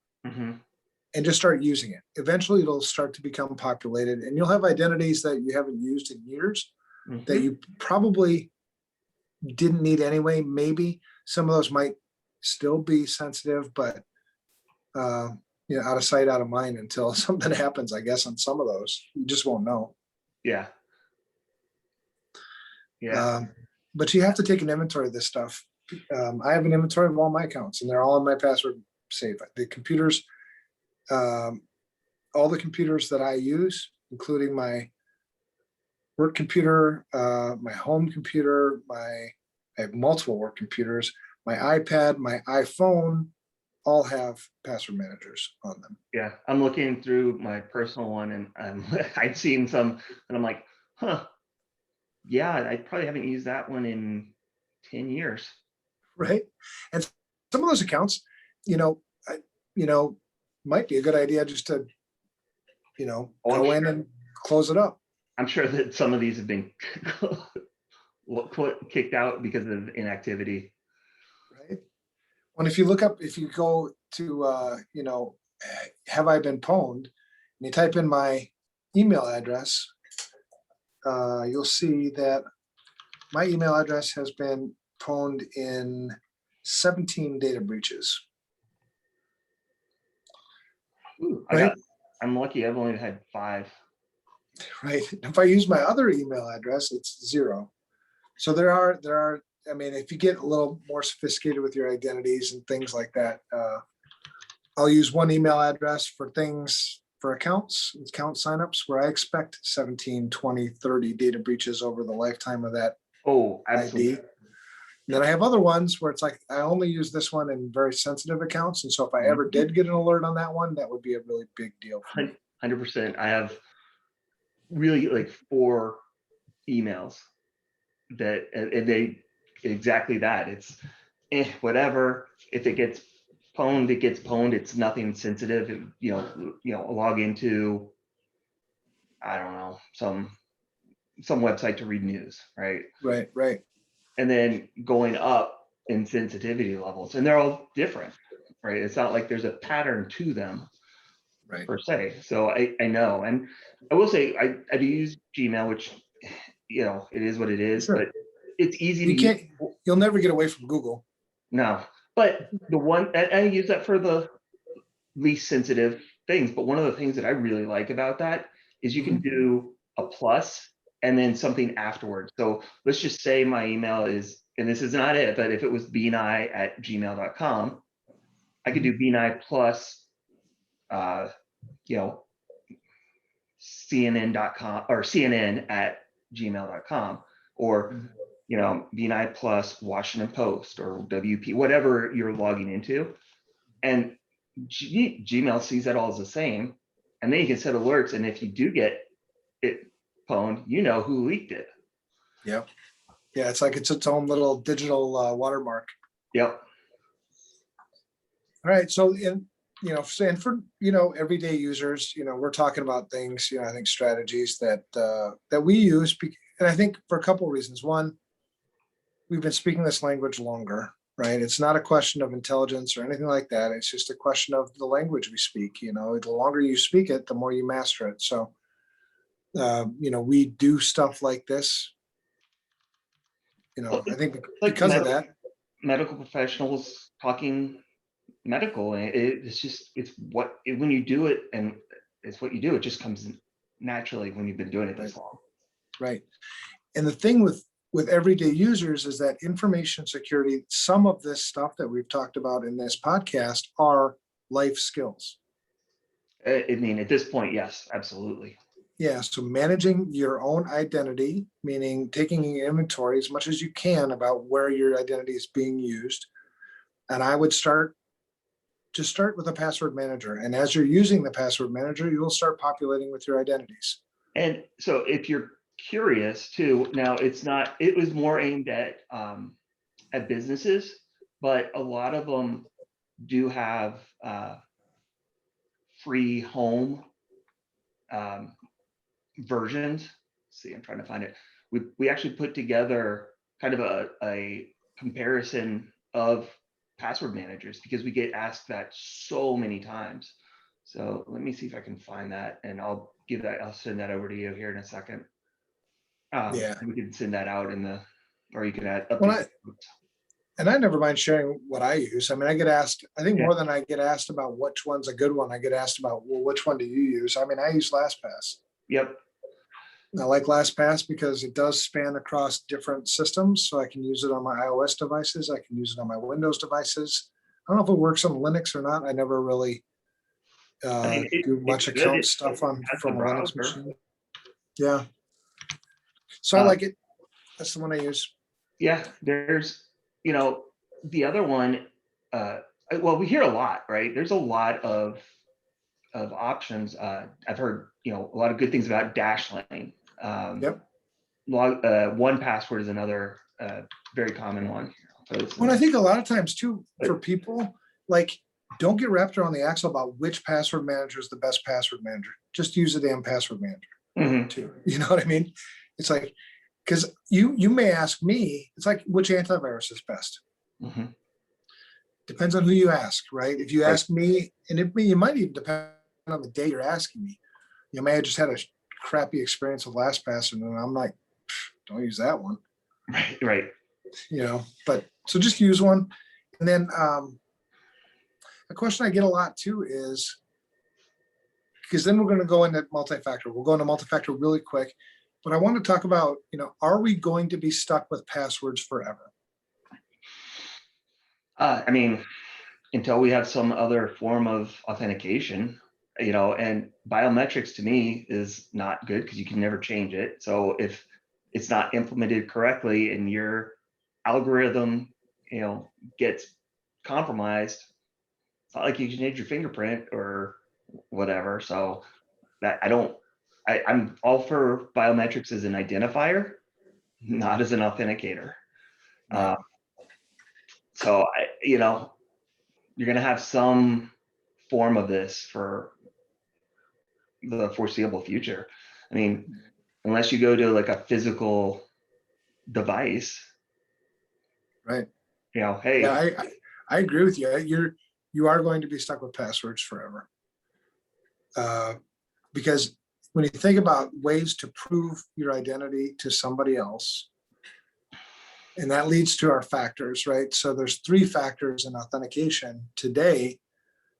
And just start using it. Eventually, it'll start to become populated, and you'll have identities that you haven't used in years that you probably didn't need anyway. Maybe some of those might still be sensitive, but out of sight, out of mind until something happens, I guess, on some of those. You just won't know. Yeah. But you have to take an inventory of this stuff. I have an inventory of all my accounts, and they're all in my password safe. The computers, all the computers that I use, including my work computer, my home computer, I have multiple work computers, my iPad, my iPhone, all have password managers on them. Yeah, I'm looking through my personal one, and I've seen some, and I'm like, yeah, I probably haven't used that one in 10 years. Right. And some of those accounts, might be a good idea just to, go in and close it up. I'm sure that some of these have been kicked out because of inactivity. Right. Well, if you go to, have I been pwned, and you type in my email address, you'll see that my email address has been pwned in 17 data breaches. Ooh, I'm lucky. I've only had 5. Right. If I use my other email address, it's 0. So there are. I mean, if you get a little more sophisticated with your identities and things like that, I'll use one email address for account signups where I expect 17, 20, 30 data breaches over the lifetime of that absolutely. ID. And then I have other ones where it's like, I only use this one in very sensitive accounts. And so if I ever did get an alert on that one, that would be a really big deal for me. 100%. I have really like 4 emails that, and they exactly that. It's whatever. If it gets pwned, it gets pwned. It's nothing sensitive. Log into, I don't know, some website to read news, right? Right. And then going up in sensitivity levels, and they're all different, right? It's not like there's a pattern to them, right, per se. So I know, and I will say I do use Gmail, which it is what it is, sure. But it's easy to use. You'll never get away from Google. No, but the one I use that for the least sensitive things. But one of the things that I really like about that is you can do a plus and then something afterwards. So let's just say my email is, and this is not it, but if it was bni@gmail.com, I could do bni plus, CNN.com or CNN@gmail.com, or bni plus Washington Post or WP, whatever you're logging into, and Gmail sees that all as the same, and then you can set alerts, and if you do get it pwned, you know who leaked it. Yep. Yeah, it's like it's its own little digital watermark. Yep. All right. So and for everyday users, we're talking about things, I think strategies that we use, and I think for a couple of reasons. One, we've been speaking this language longer, right? It's not a question of intelligence or anything like that. It's just a question of the language we speak. The longer you speak it, the more you master it. So We do stuff like this. I think Like because of that. medical professionals talking medical, and when you do it, and it's what you do. It just comes naturally when you've been doing it this long. Right. And the thing with everyday users is that information security, some of this stuff that we've talked about in this podcast are life skills. I mean, at this point, yes, absolutely. Yeah. So managing your own identity, meaning taking an inventory as much as you can about where your identity is being used. And I would start with a password manager. And as you're using the password manager, you'll start populating with your identities. And so if you're curious too, now it was more aimed at businesses, but a lot of them do have free home versions. Let's see, I'm trying to find it. We actually put together kind of a comparison of password managers because we get asked that so many times. So let me see if I can find that, and I'll send that over to you here in a second. Yeah. We can send that out or you can add up. And I never mind sharing what I use. I mean, I get asked, I think more than I get asked about which one's a good one, I get asked about, well, which one do you use? I mean, I use LastPass. Yep. I like LastPass because it does span across different systems. So I can use it on my iOS devices. I can use it on my Windows devices. I don't know if it works on Linux or not. I never really do much account stuff from a Linux machine. Yeah. So I like it. That's the one I use. Yeah, there's, the other one, well, we hear a lot, right? There's a lot of options. I've heard, a lot of good things about Dashlane. Yep. 1Password is another very common one. Well, I think a lot of times too, for people, like, don't get wrapped around the axle about which password manager is the best password manager. Just use the damn password manager too. You know what I mean? It's like, because you may ask me, it's like, which antivirus is best? Depends on who you ask, right? If you ask me, and it might even depend on the day you're asking me. You may have just had a crappy experience with LastPass, and then I'm like, don't use that one. Right. But so just use one. And then a question I get a lot too is, because then we're going to go into multi-factor. We'll go into multi-factor really quick. But I want to talk about, are we going to be stuck with passwords forever? I mean, until we have some other form of authentication, and biometrics to me is not good because you can never change it. So if it's not implemented correctly and your algorithm, gets compromised, it's not like you can change your fingerprint or whatever. So that I'm all for biometrics as an identifier, not as an authenticator. So you're going to have some form of this for the foreseeable future. I mean, unless you go to like a physical device, right? Hey. Yeah, I agree with you. You are going to be stuck with passwords forever. Because when you think about ways to prove your identity to somebody else, and that leads to our factors, right? So there's 3 factors in authentication today.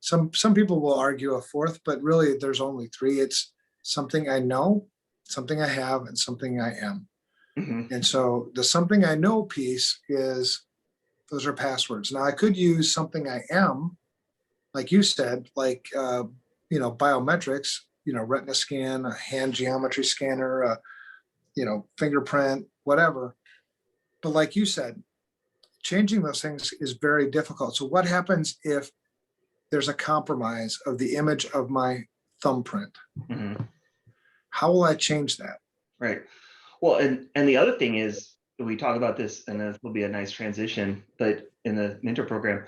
Some people will argue a 4th, but really there's only 3. It's something I know, something I have, and something I am. And so the something I know piece those are passwords. Now I could use something I am, like you said, like biometrics, retina scan, a hand geometry scanner, fingerprint, whatever. But like you said, changing those things is very difficult. So what happens if there's a compromise of the image of my thumbprint? How will I change that? Right. Well, and the other thing is, we talk about this, and this will be a nice transition, but in the mentor program,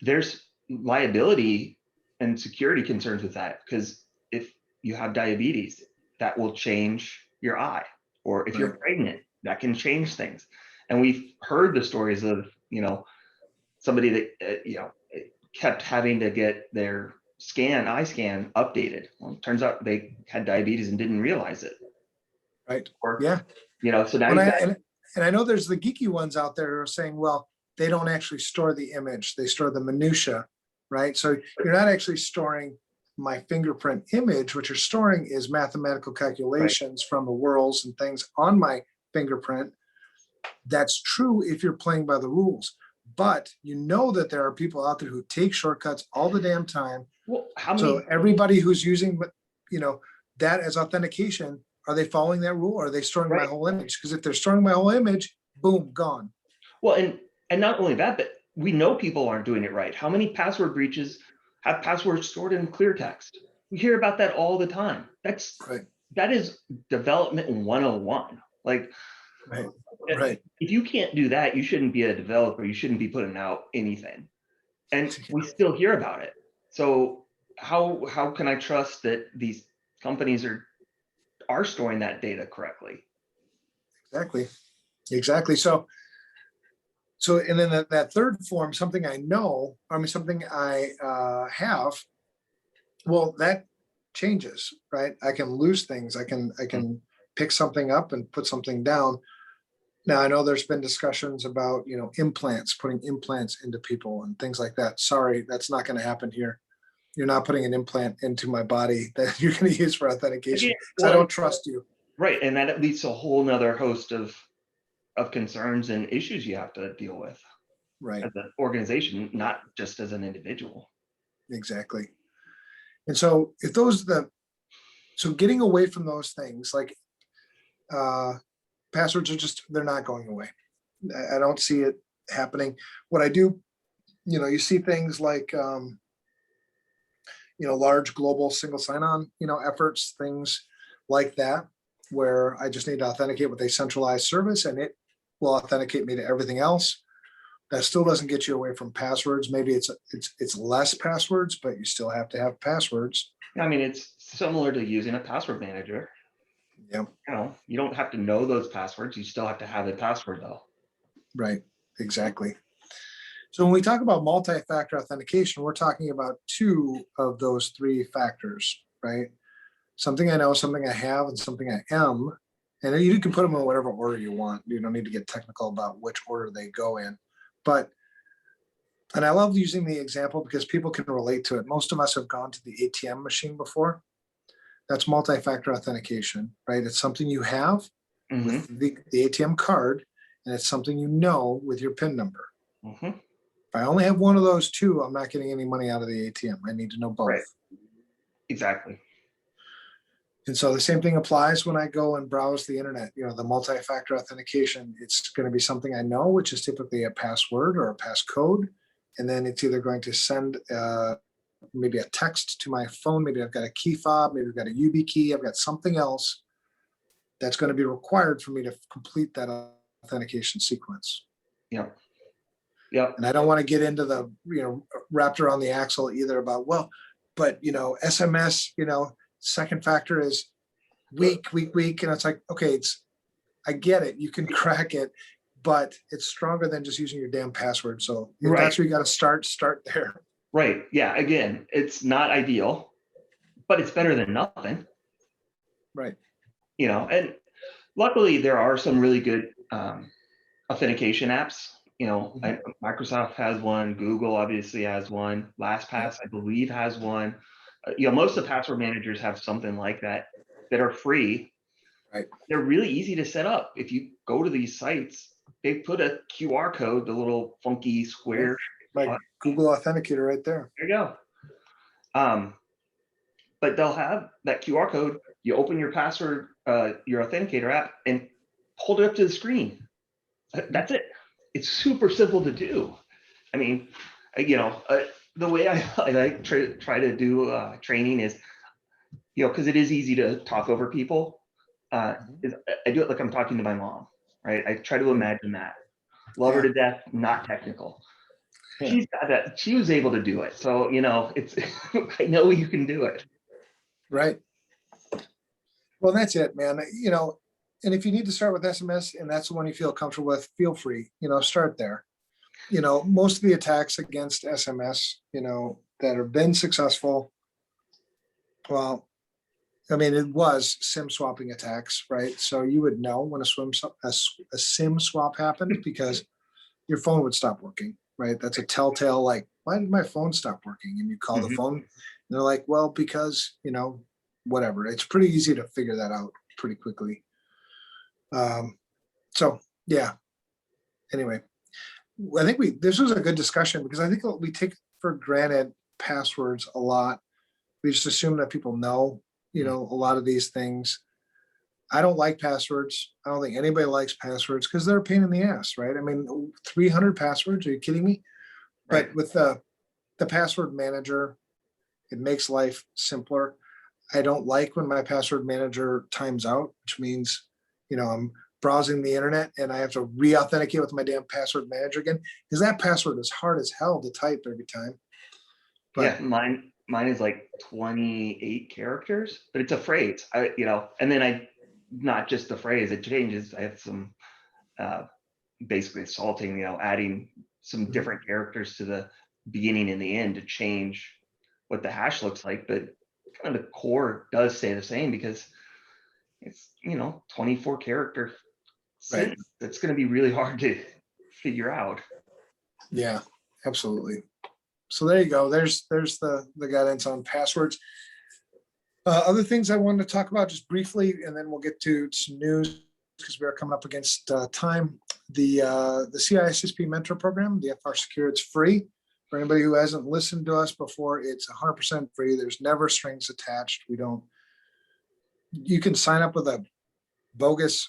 there's liability and security concerns with that, because if you have diabetes, that will change your eye, or if you're pregnant, that can change things. And we've heard the stories of somebody that kept having to get their eye scan updated. Well, it turns out they had diabetes and didn't realize it. Right. Or, Yeah. so now And I know there's the geeky ones out there who are saying, well, they don't actually store the image, they store the minutia, right? So you're not actually storing my fingerprint image. What you're storing is mathematical calculations from the whirls and things on my fingerprint. That's true if you're playing by the rules, but you know that there are people out there who take shortcuts all the damn time. Well, So everybody who's using, that as authentication, are they following that rule? Or are they storing my whole image? Because if they're storing my whole image, boom, gone. Well, and not only that, but we know people aren't doing it right. How many password breaches have passwords stored in clear text? We hear about that all the time. That is development 101. Like, right. If you can't do that, you shouldn't be a developer. You shouldn't be putting out anything. And we still hear about it. So how can I trust that these companies are storing that data correctly? Exactly. So and then that third form, something I know, something I have, well, that changes, right? I can lose things. I can pick something up and put something down. Now, I know there's been discussions about, implants, putting implants into people and things like that. Sorry, that's not going to happen here. You're not putting an implant into my body that you're going to use for authentication. I don't trust you. Right. And that leads to a whole nother host of concerns and issues you have to deal with. Right. As an organization, not just as an individual. Exactly. And so so getting away from those things, like passwords they're not going away. I don't see it happening. What I do, you see things like, large global single sign-on, efforts, things like that, where I just need to authenticate with a centralized service and it will authenticate me to everything else. That still doesn't get you away from passwords. Maybe it's less passwords, but you still have to have passwords. It's similar to using a password manager. Yeah. You don't have to know those passwords. You still have to have a password though. Right. Exactly. So when we talk about multi-factor authentication, we're talking about two of those three factors, right? Something I know, something I have, and something I am. And you can put them in whatever order you want. You don't need to get technical about which order they go in. And I love using the example because people can relate to it. Most of us have gone to the ATM machine before. That's multi-factor authentication, right? It's something you have with the ATM card, and it's something you know with your PIN number. If I only have one of those two, I'm not getting any money out of the ATM. I need to know both. Right. Exactly. And so the same thing applies when I go and browse the internet. The multi-factor authentication, it's going to be something I know, which is typically a password or a passcode. And then it's either going to send maybe a text to my phone. Maybe I've got a key fob. Maybe I've got a YubiKey. I've got something else that's going to be required for me to complete that authentication sequence. Yep. And I don't want to get into the, wrapped around the axle either about, but SMS, second factor is weak. And it's like, okay, I get it. You can crack it, but it's stronger than just using your damn password. So that's where you got to start there. Right. Yeah. Again, it's not ideal, but it's better than nothing. Right. And luckily there are some really good authentication apps. Microsoft has one, Google obviously has one, LastPass, I believe, has one. Most of the password managers have something like that are free. Right. They're really easy to set up. If you go to these sites, they put a QR code, the little funky square. Like Google Authenticator right there. There you go. But they'll have that QR code. You open your password, your Authenticator app, and hold it up to the screen. That's it. It's super simple to do. The way I try to do training is, because it is easy to talk over people. Is I do it like I'm talking to my mom, right? I try to imagine that. Love her to death, not technical. Yeah. She's got that. She was able to do it. So, it's, I know you can do it. Right. Well, that's it, man. And if you need to start with SMS and that's the one you feel comfortable with, feel free, start there. Most of the attacks against SMS, that have been successful. Well, I mean, it was SIM swapping attacks, right? So you would know when a SIM swap happened because your phone would stop working, right? That's a telltale, like, why did my phone stop working? And you call the Mhm. phone, and they're like, well, because, whatever. It's pretty easy to figure that out pretty quickly. So yeah, anyway, I think this was a good discussion because I think we take for granted passwords a lot. We just assume that people know, a lot of these things. I don't like passwords. I don't think anybody likes passwords because they're a pain in the ass, right? I mean, 300 passwords, are you kidding me? Right. But with the password manager, it makes life simpler. I don't like when my password manager times out, which means, I'm browsing the internet and I have to re-authenticate with my damn password manager again, because that password is hard as hell to type every time. Yeah, But mine is like 28 characters, but it's a phrase. And then not just the phrase, it changes. I have some basically assaulting, adding some different characters to the beginning and the end to change what the hash looks like, but kind of the core does stay the same because it's 24 character right. sentence. That's going to be really hard to figure out. Yeah, absolutely. So there you go. There's the guidance on passwords. Other things I wanted to talk about just briefly, and then we'll get to some news because we are coming up against time. The CISSP mentor program, the FRSecure, it's free. For anybody who hasn't listened to us before, it's 100% free. There's never strings attached. You can sign up with a bogus,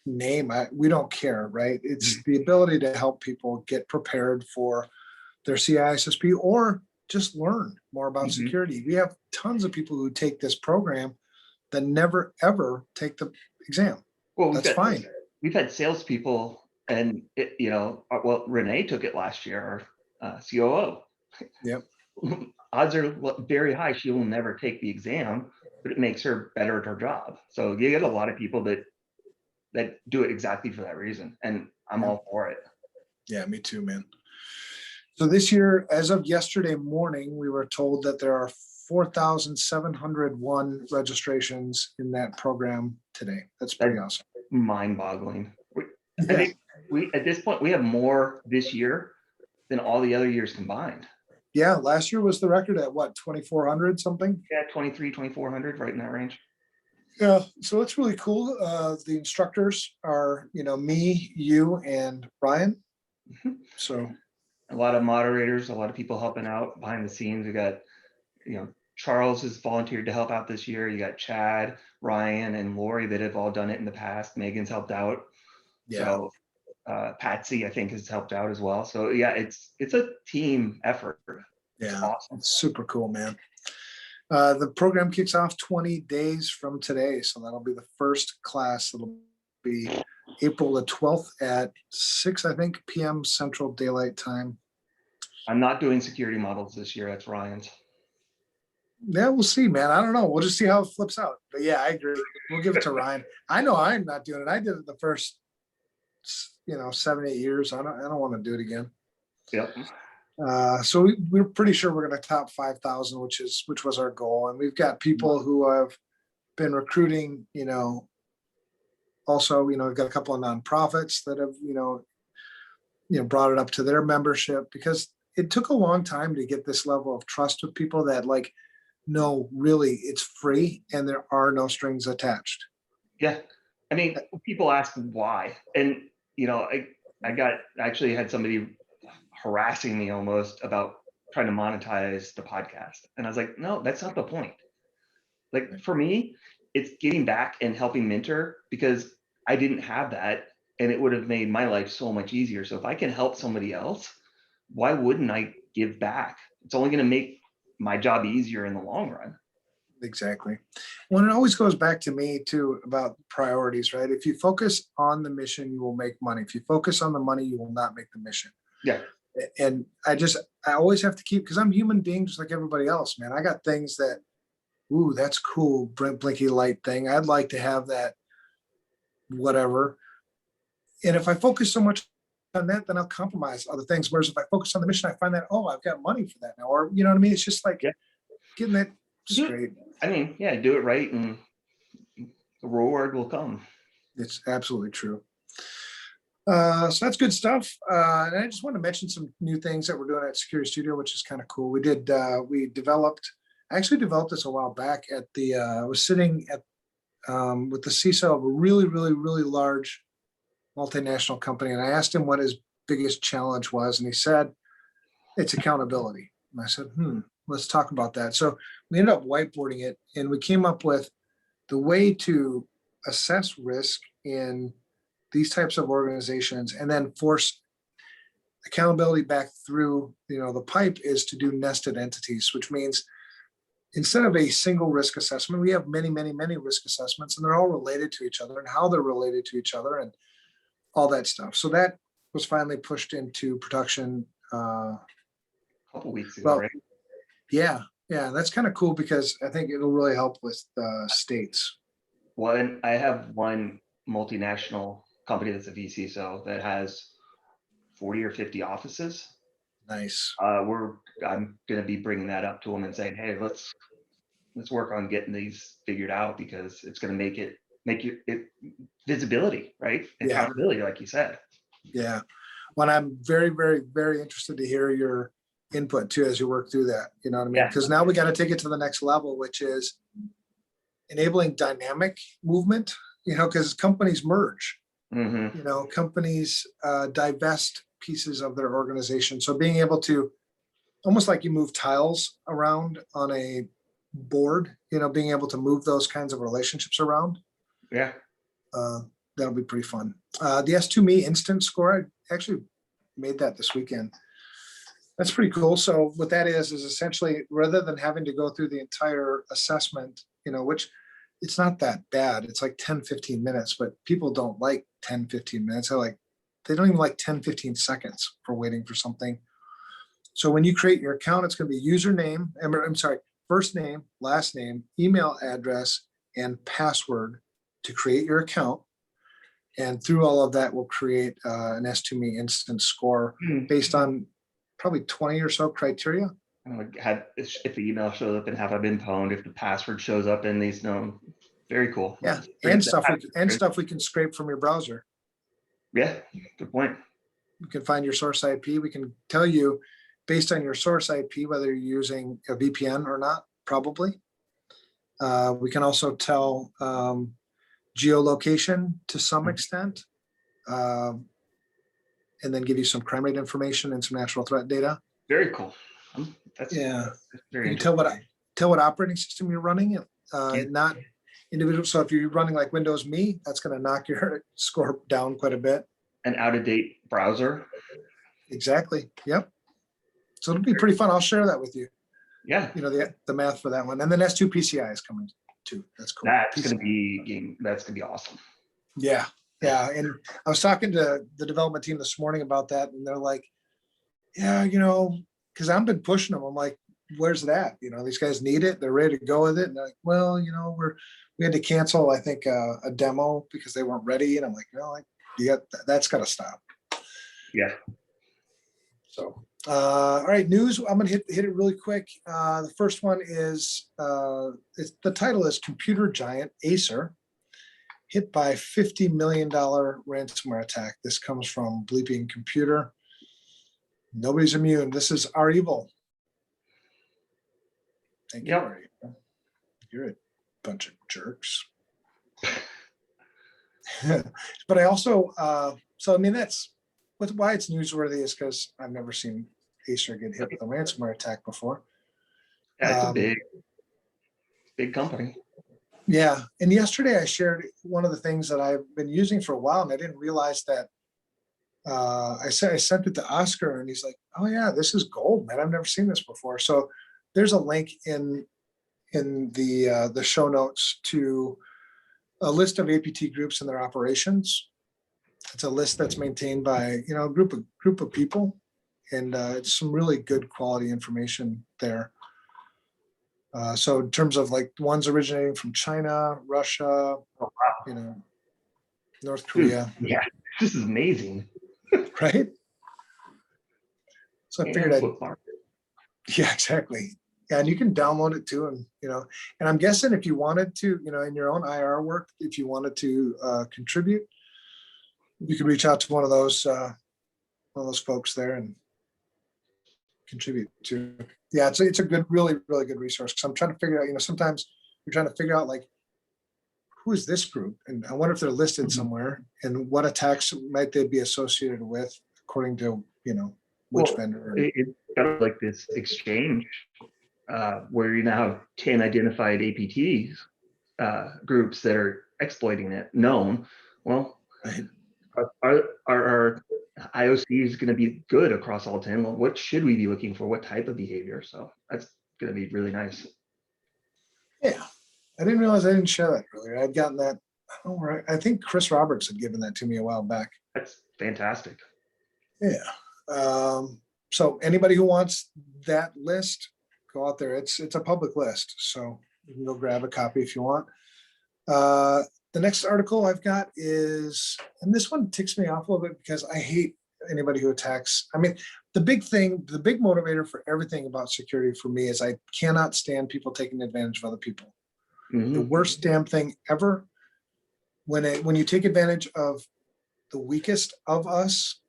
name. We don't care, right? It's the ability to help people get prepared for their CISSP or just learn more about security. We have tons of people who take this program that never ever take the exam. Well, That's fine. We've had salespeople, and Renee took it last year, our COO. Yep. Odds are very high she will never take the exam, but it makes her better at her job. So you get a lot of people that do it exactly for that reason, and I'm all for it. Yeah, me too, man. So this year, as of yesterday morning, we were told that there are 4,701 registrations in that program today. That's pretty awesome. Mind-boggling. Yeah. I think at this point we have more this year than all the other years combined. Yeah, last year was the record at what, 2,400 something? Yeah, 2,400, right in that range. Yeah, so it's really cool. The instructors are, me, you, and Ryan. So a lot of moderators, a lot of people helping out behind the scenes. We got, Charles has volunteered to help out this year. You got Chad, Ryan, and Lori that have all done it in the past. Megan's helped out. yeah. So Patsy, I think, has helped out as well. So yeah, it's a team effort. It's awesome. It's super cool, man. The program kicks off 20 days from today. So that'll be the first class. It'll be April the 12th at 6, I think, p.m. Central Daylight Time. I'm not doing security models this year. That's Ryan's. Yeah, we'll see, man. I don't know. We'll just see how it flips out. But yeah, I agree. We'll give it to Ryan. I know I'm not doing it. I did it the first, 7, 8 years. I don't want to do it again. Yep. So we're pretty sure we're going to top 5,000, which was our goal. And we've got people who have been recruiting, also, we've got a couple of nonprofits that have, brought it up to their membership, because it took a long time to get this level of trust with people that no, really, it's free and there are no strings attached. Yeah. I mean, people ask why. And, I actually had somebody harassing me almost about trying to monetize the podcast. And I was like, no, that's not the point. Like, for me, it's getting back and helping mentor, because I didn't have that and it would have made my life so much easier. So if I can help somebody else, why wouldn't I give back? It's only going to make my job easier in the long run. Exactly. Well, it always goes back to me too about priorities, right? If you focus on the mission, you will make money. If you focus on the money, you will not make the mission. Yeah. And I always have to keep, because I'm human being just like everybody else, man. I got things that, ooh, that's cool, blinky light thing. I'd like to have that, whatever. And if I focus so much on that, then I'll compromise other things. Whereas if I focus on the mission, I find that, oh, I've got money for that now, or you know what I mean? It's just like Yeah. getting that straight. I mean, yeah, do it right and the reward will come. It's absolutely true. So that's good stuff. And I just want to mention some new things that we're doing at Security Studio, which is kind of cool. I actually developed this a while back I was sitting at with the CISO of a really, really, really large multinational company. And I asked him what his biggest challenge was. And he said, it's accountability. And I said, let's talk about that. So we ended up whiteboarding it, and we came up with the way to assess risk in these types of organizations and then force accountability back through, the pipe is to do nested entities, which means instead of a single risk assessment, we have many, many, many risk assessments, and they're all related to each other and how they're related to each other and all that stuff. So that was finally pushed into production. A couple weeks ago, right? Yeah, that's kind of cool because I think it'll really help with states. I have one multinational company that's a VCSO that has 40 or 50 offices. Nice. I'm going to be bringing that up to them and saying, hey, let's work on getting these figured out, because it's going to make it visibility, right? Accountability, like you said. Yeah. Well, I'm very, very, very interested to hear your input too as you work through that. You know what I mean? Because now we got to take it to the next level, which is enabling dynamic movement. Because companies merge. Companies divest pieces of their organization. So being able to, almost like you move tiles around on a board, being able to move those kinds of relationships around. Yeah. That'll be pretty fun. The S2Me instant score, I actually made that this weekend. That's pretty cool. So what that is essentially, rather than having to go through the entire assessment, which it's not that bad. It's like 10, 15 minutes, but people don't like 10, 15 minutes. They don't even like 10, 15 seconds for waiting for something. So when you create your account, it's going to be username, first name, last name, email address, and password to create your account. And through all of that, we'll create an S2Me instant score based on probably 20 or so criteria. If the email shows up and have I been pwned, if the password shows up in these, very cool. Yeah, stuff we can scrape from your browser. Yeah, good point. We can find your source IP. We can tell you based on your source IP whether you're using a VPN or not, probably. We can also tell geolocation to some extent, and then give you some crime rate information and some national threat data. Very cool. That's very you can tell what operating system you're running, not individual. So if you're running like Windows Me, that's going to knock your score down quite a bit. An out-of-date browser. Exactly. Yep. So it'll be pretty fun. I'll share that with you. Yeah. The math for that one, and then S2 PCI is coming too. That's cool. That's going to be awesome. Yeah. Yeah. And I was talking to the development team this morning about that, and they're like, yeah, because I've been pushing them. I'm like, where's that? These guys need it. They're ready to go with it. And they're like, well, we had to cancel, I think, a demo because they weren't ready. And I'm like, that's got to stop. Yeah. So, all right, news. I'm going to hit it really quick. The first one is, the title is Computer Giant Acer hit by $50 million ransomware attack. This comes from Bleeping Computer. Nobody's immune. This is our evil. Thank you. Yep. You're a bunch of jerks. But I also, that's why it's newsworthy is because I've never seen Acer get hit with a ransomware attack before. Yeah, it's a big company. Yeah. And yesterday I shared one of the things that I've been using for a while, and I didn't realize that I sent it to Oscar, and he's like, oh yeah, this is gold, man. I've never seen this before. So there's a link in the show notes to a list of APT groups and their operations. It's a list that's maintained by, a group of people, and it's some really good quality information there. So in terms of like ones originating from China, Russia, North Korea. Yeah, this is amazing. right? So I figured And I'd, bookmark it. yeah, exactly. Yeah, and you can download it too, and and I'm guessing if you wanted to, in your own IR work, if you wanted to contribute, you could reach out to one of those folks there and contribute to. Yeah, it's a good, really, really good resource, because I'm trying to figure out, sometimes you're trying to figure out, like, who is this group, and I wonder if they're listed somewhere, and what attacks might they be associated with, according to which Well, vendor. it's kind of like this exchange where you now have 10 identified APTs groups that are exploiting it, known. Well, Right. are IOCs going to be good across all 10? Well, what should we be looking for? What type of behavior? So that's going to be really nice. Yeah, I didn't realize I didn't share that earlier. I'd gotten that. I think Chris Roberts had given that to me a while back. That's fantastic. Yeah. So anybody who wants that list, go out there. It's a public list, so you can go grab a copy if you want. The next article I've got is, and this one ticks me off a little bit because I hate anybody who attacks. I mean, the big motivator for everything about security for me is I cannot stand people taking advantage of other people. Mm-hmm. The worst damn thing ever, when you take advantage of the weakest of us,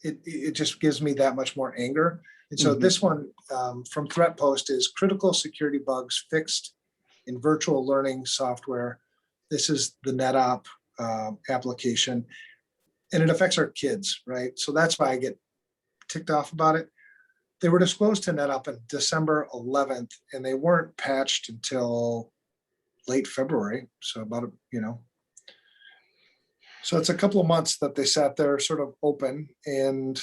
it just gives me that much more anger. And so this one from Threat Post is critical security bugs fixed in virtual learning software. This is the NetOp application, and it affects our kids, right? So that's why I get ticked off about it. They were disclosed to NetOp on December 11th, and they weren't patched until late February. So about, so it's a couple of months that they sat there sort of open. And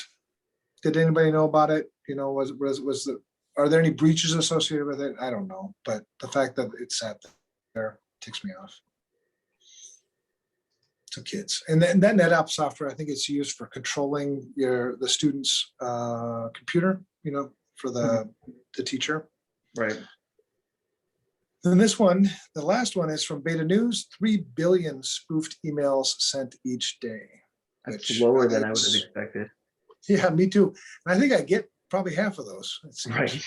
did anybody know about it? Are there any breaches associated with it? I don't know, but the fact that it sat there ticks me off. So kids, and then that NetApp software, I think it's used for controlling the student's computer, for the teacher. Right. Then this one, the last one, is from Beta News: 3 billion spoofed emails sent each day. That's lower than I would have expected. Yeah, me too. And I think I get probably half of those. It seems. Right.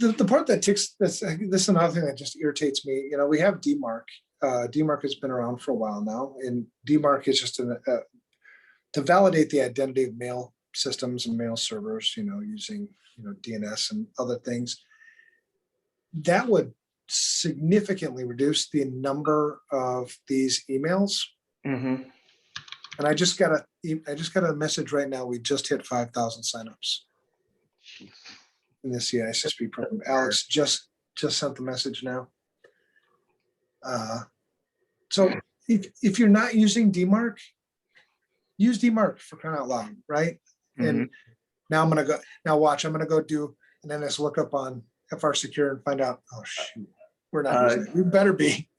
The part that ticks, this is another thing that just irritates me. We have DMARC. DMARC has been around for a while now, and DMARC is just to validate the identity of mail systems and mail servers, using DNS and other things. That would significantly reduce the number of these emails. Mm-hmm. And I just got a message right now. We just hit 5,000 signups in the CISSP program. Alex just sent the message now. So if you're not using DMARC, use DMARC, for crying out loud, right? Mm-hmm. And now I'm gonna go do an NS lookup on FRSecure and find out, oh shoot, we're not using it. We better be.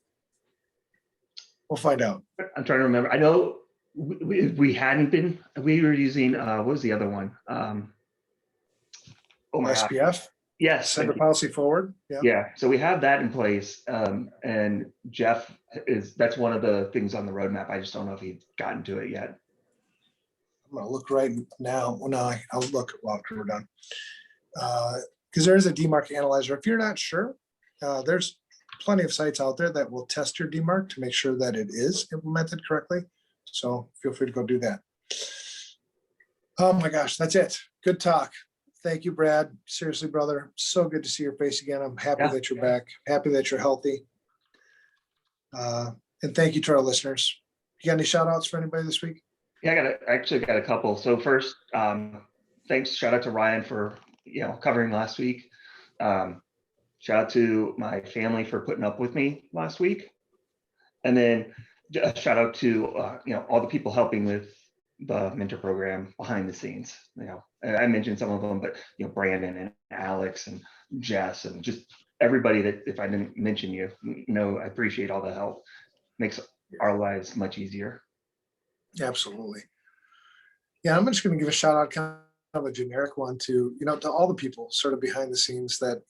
We'll find out. I'm trying to remember. I know we hadn't been. We were using what was the other one? SPF. Yes. Sender policy forward. Yeah. Yeah. So we have that in place. And Jeff that's one of the things on the roadmap. I just don't know if he's gotten to it yet. I'm gonna look right now. Well, no, I'll look after we're done. Because there is a DMARC analyzer. If you're not sure, there's plenty of sites out there that will test your DMARC to make sure that it is implemented correctly. So feel free to go do that. Oh my gosh, that's it. Good talk. Thank you, Brad. Seriously, brother. So good to see your face again. I'm happy that you're back. Happy that you're healthy. And thank you to our listeners. You got any shout outs for anybody this week? Yeah, I actually got a couple. So first, thanks. Shout out to Ryan for covering last week. Shout out to my family for putting up with me last week, and then shout out to all the people helping with the mentor program behind the scenes. I mentioned some of them, but Brandon and Alex and Jess and just everybody that, if I didn't mention you, I appreciate all the help. Makes our lives much easier. Absolutely. Yeah, I'm just going to give a shout out, kind of a generic one, to to all the people sort of behind the scenes that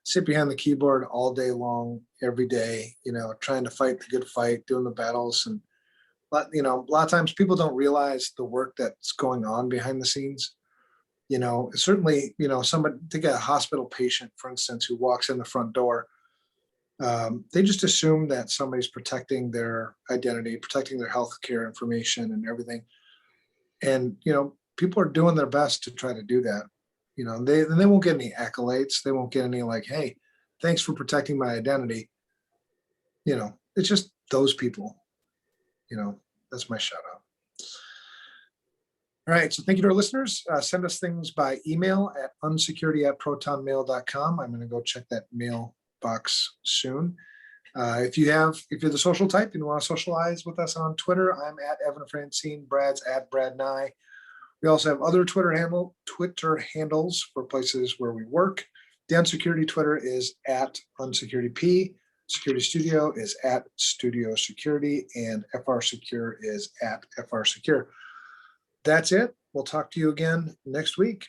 sit behind the keyboard all day long, every day, trying to fight the good fight, doing the battles, and But, a lot of times people don't realize the work that's going on behind the scenes. Certainly, somebody, take a hospital patient, for instance, who walks in the front door. They just assume that somebody's protecting their identity, protecting their healthcare information and everything. And, people are doing their best to try to do that. They won't get any accolades. They won't get any like, hey, thanks for protecting my identity. It's just those people. That's my shout out. All right. So thank you to our listeners. Send us things by email at unsecurity@protonmail.com. I'm going to go check that mailbox soon. If you're the social type and you want to socialize with us on Twitter, I'm at Evan Francine, Brad's at Brad Nye. We also have other Twitter handles for places where we work. The Unsecurity Twitter is at UnsecurityP. Security Studio is at Studio Security, and FRSecure is at FRSecure. That's it. We'll talk to you again next week.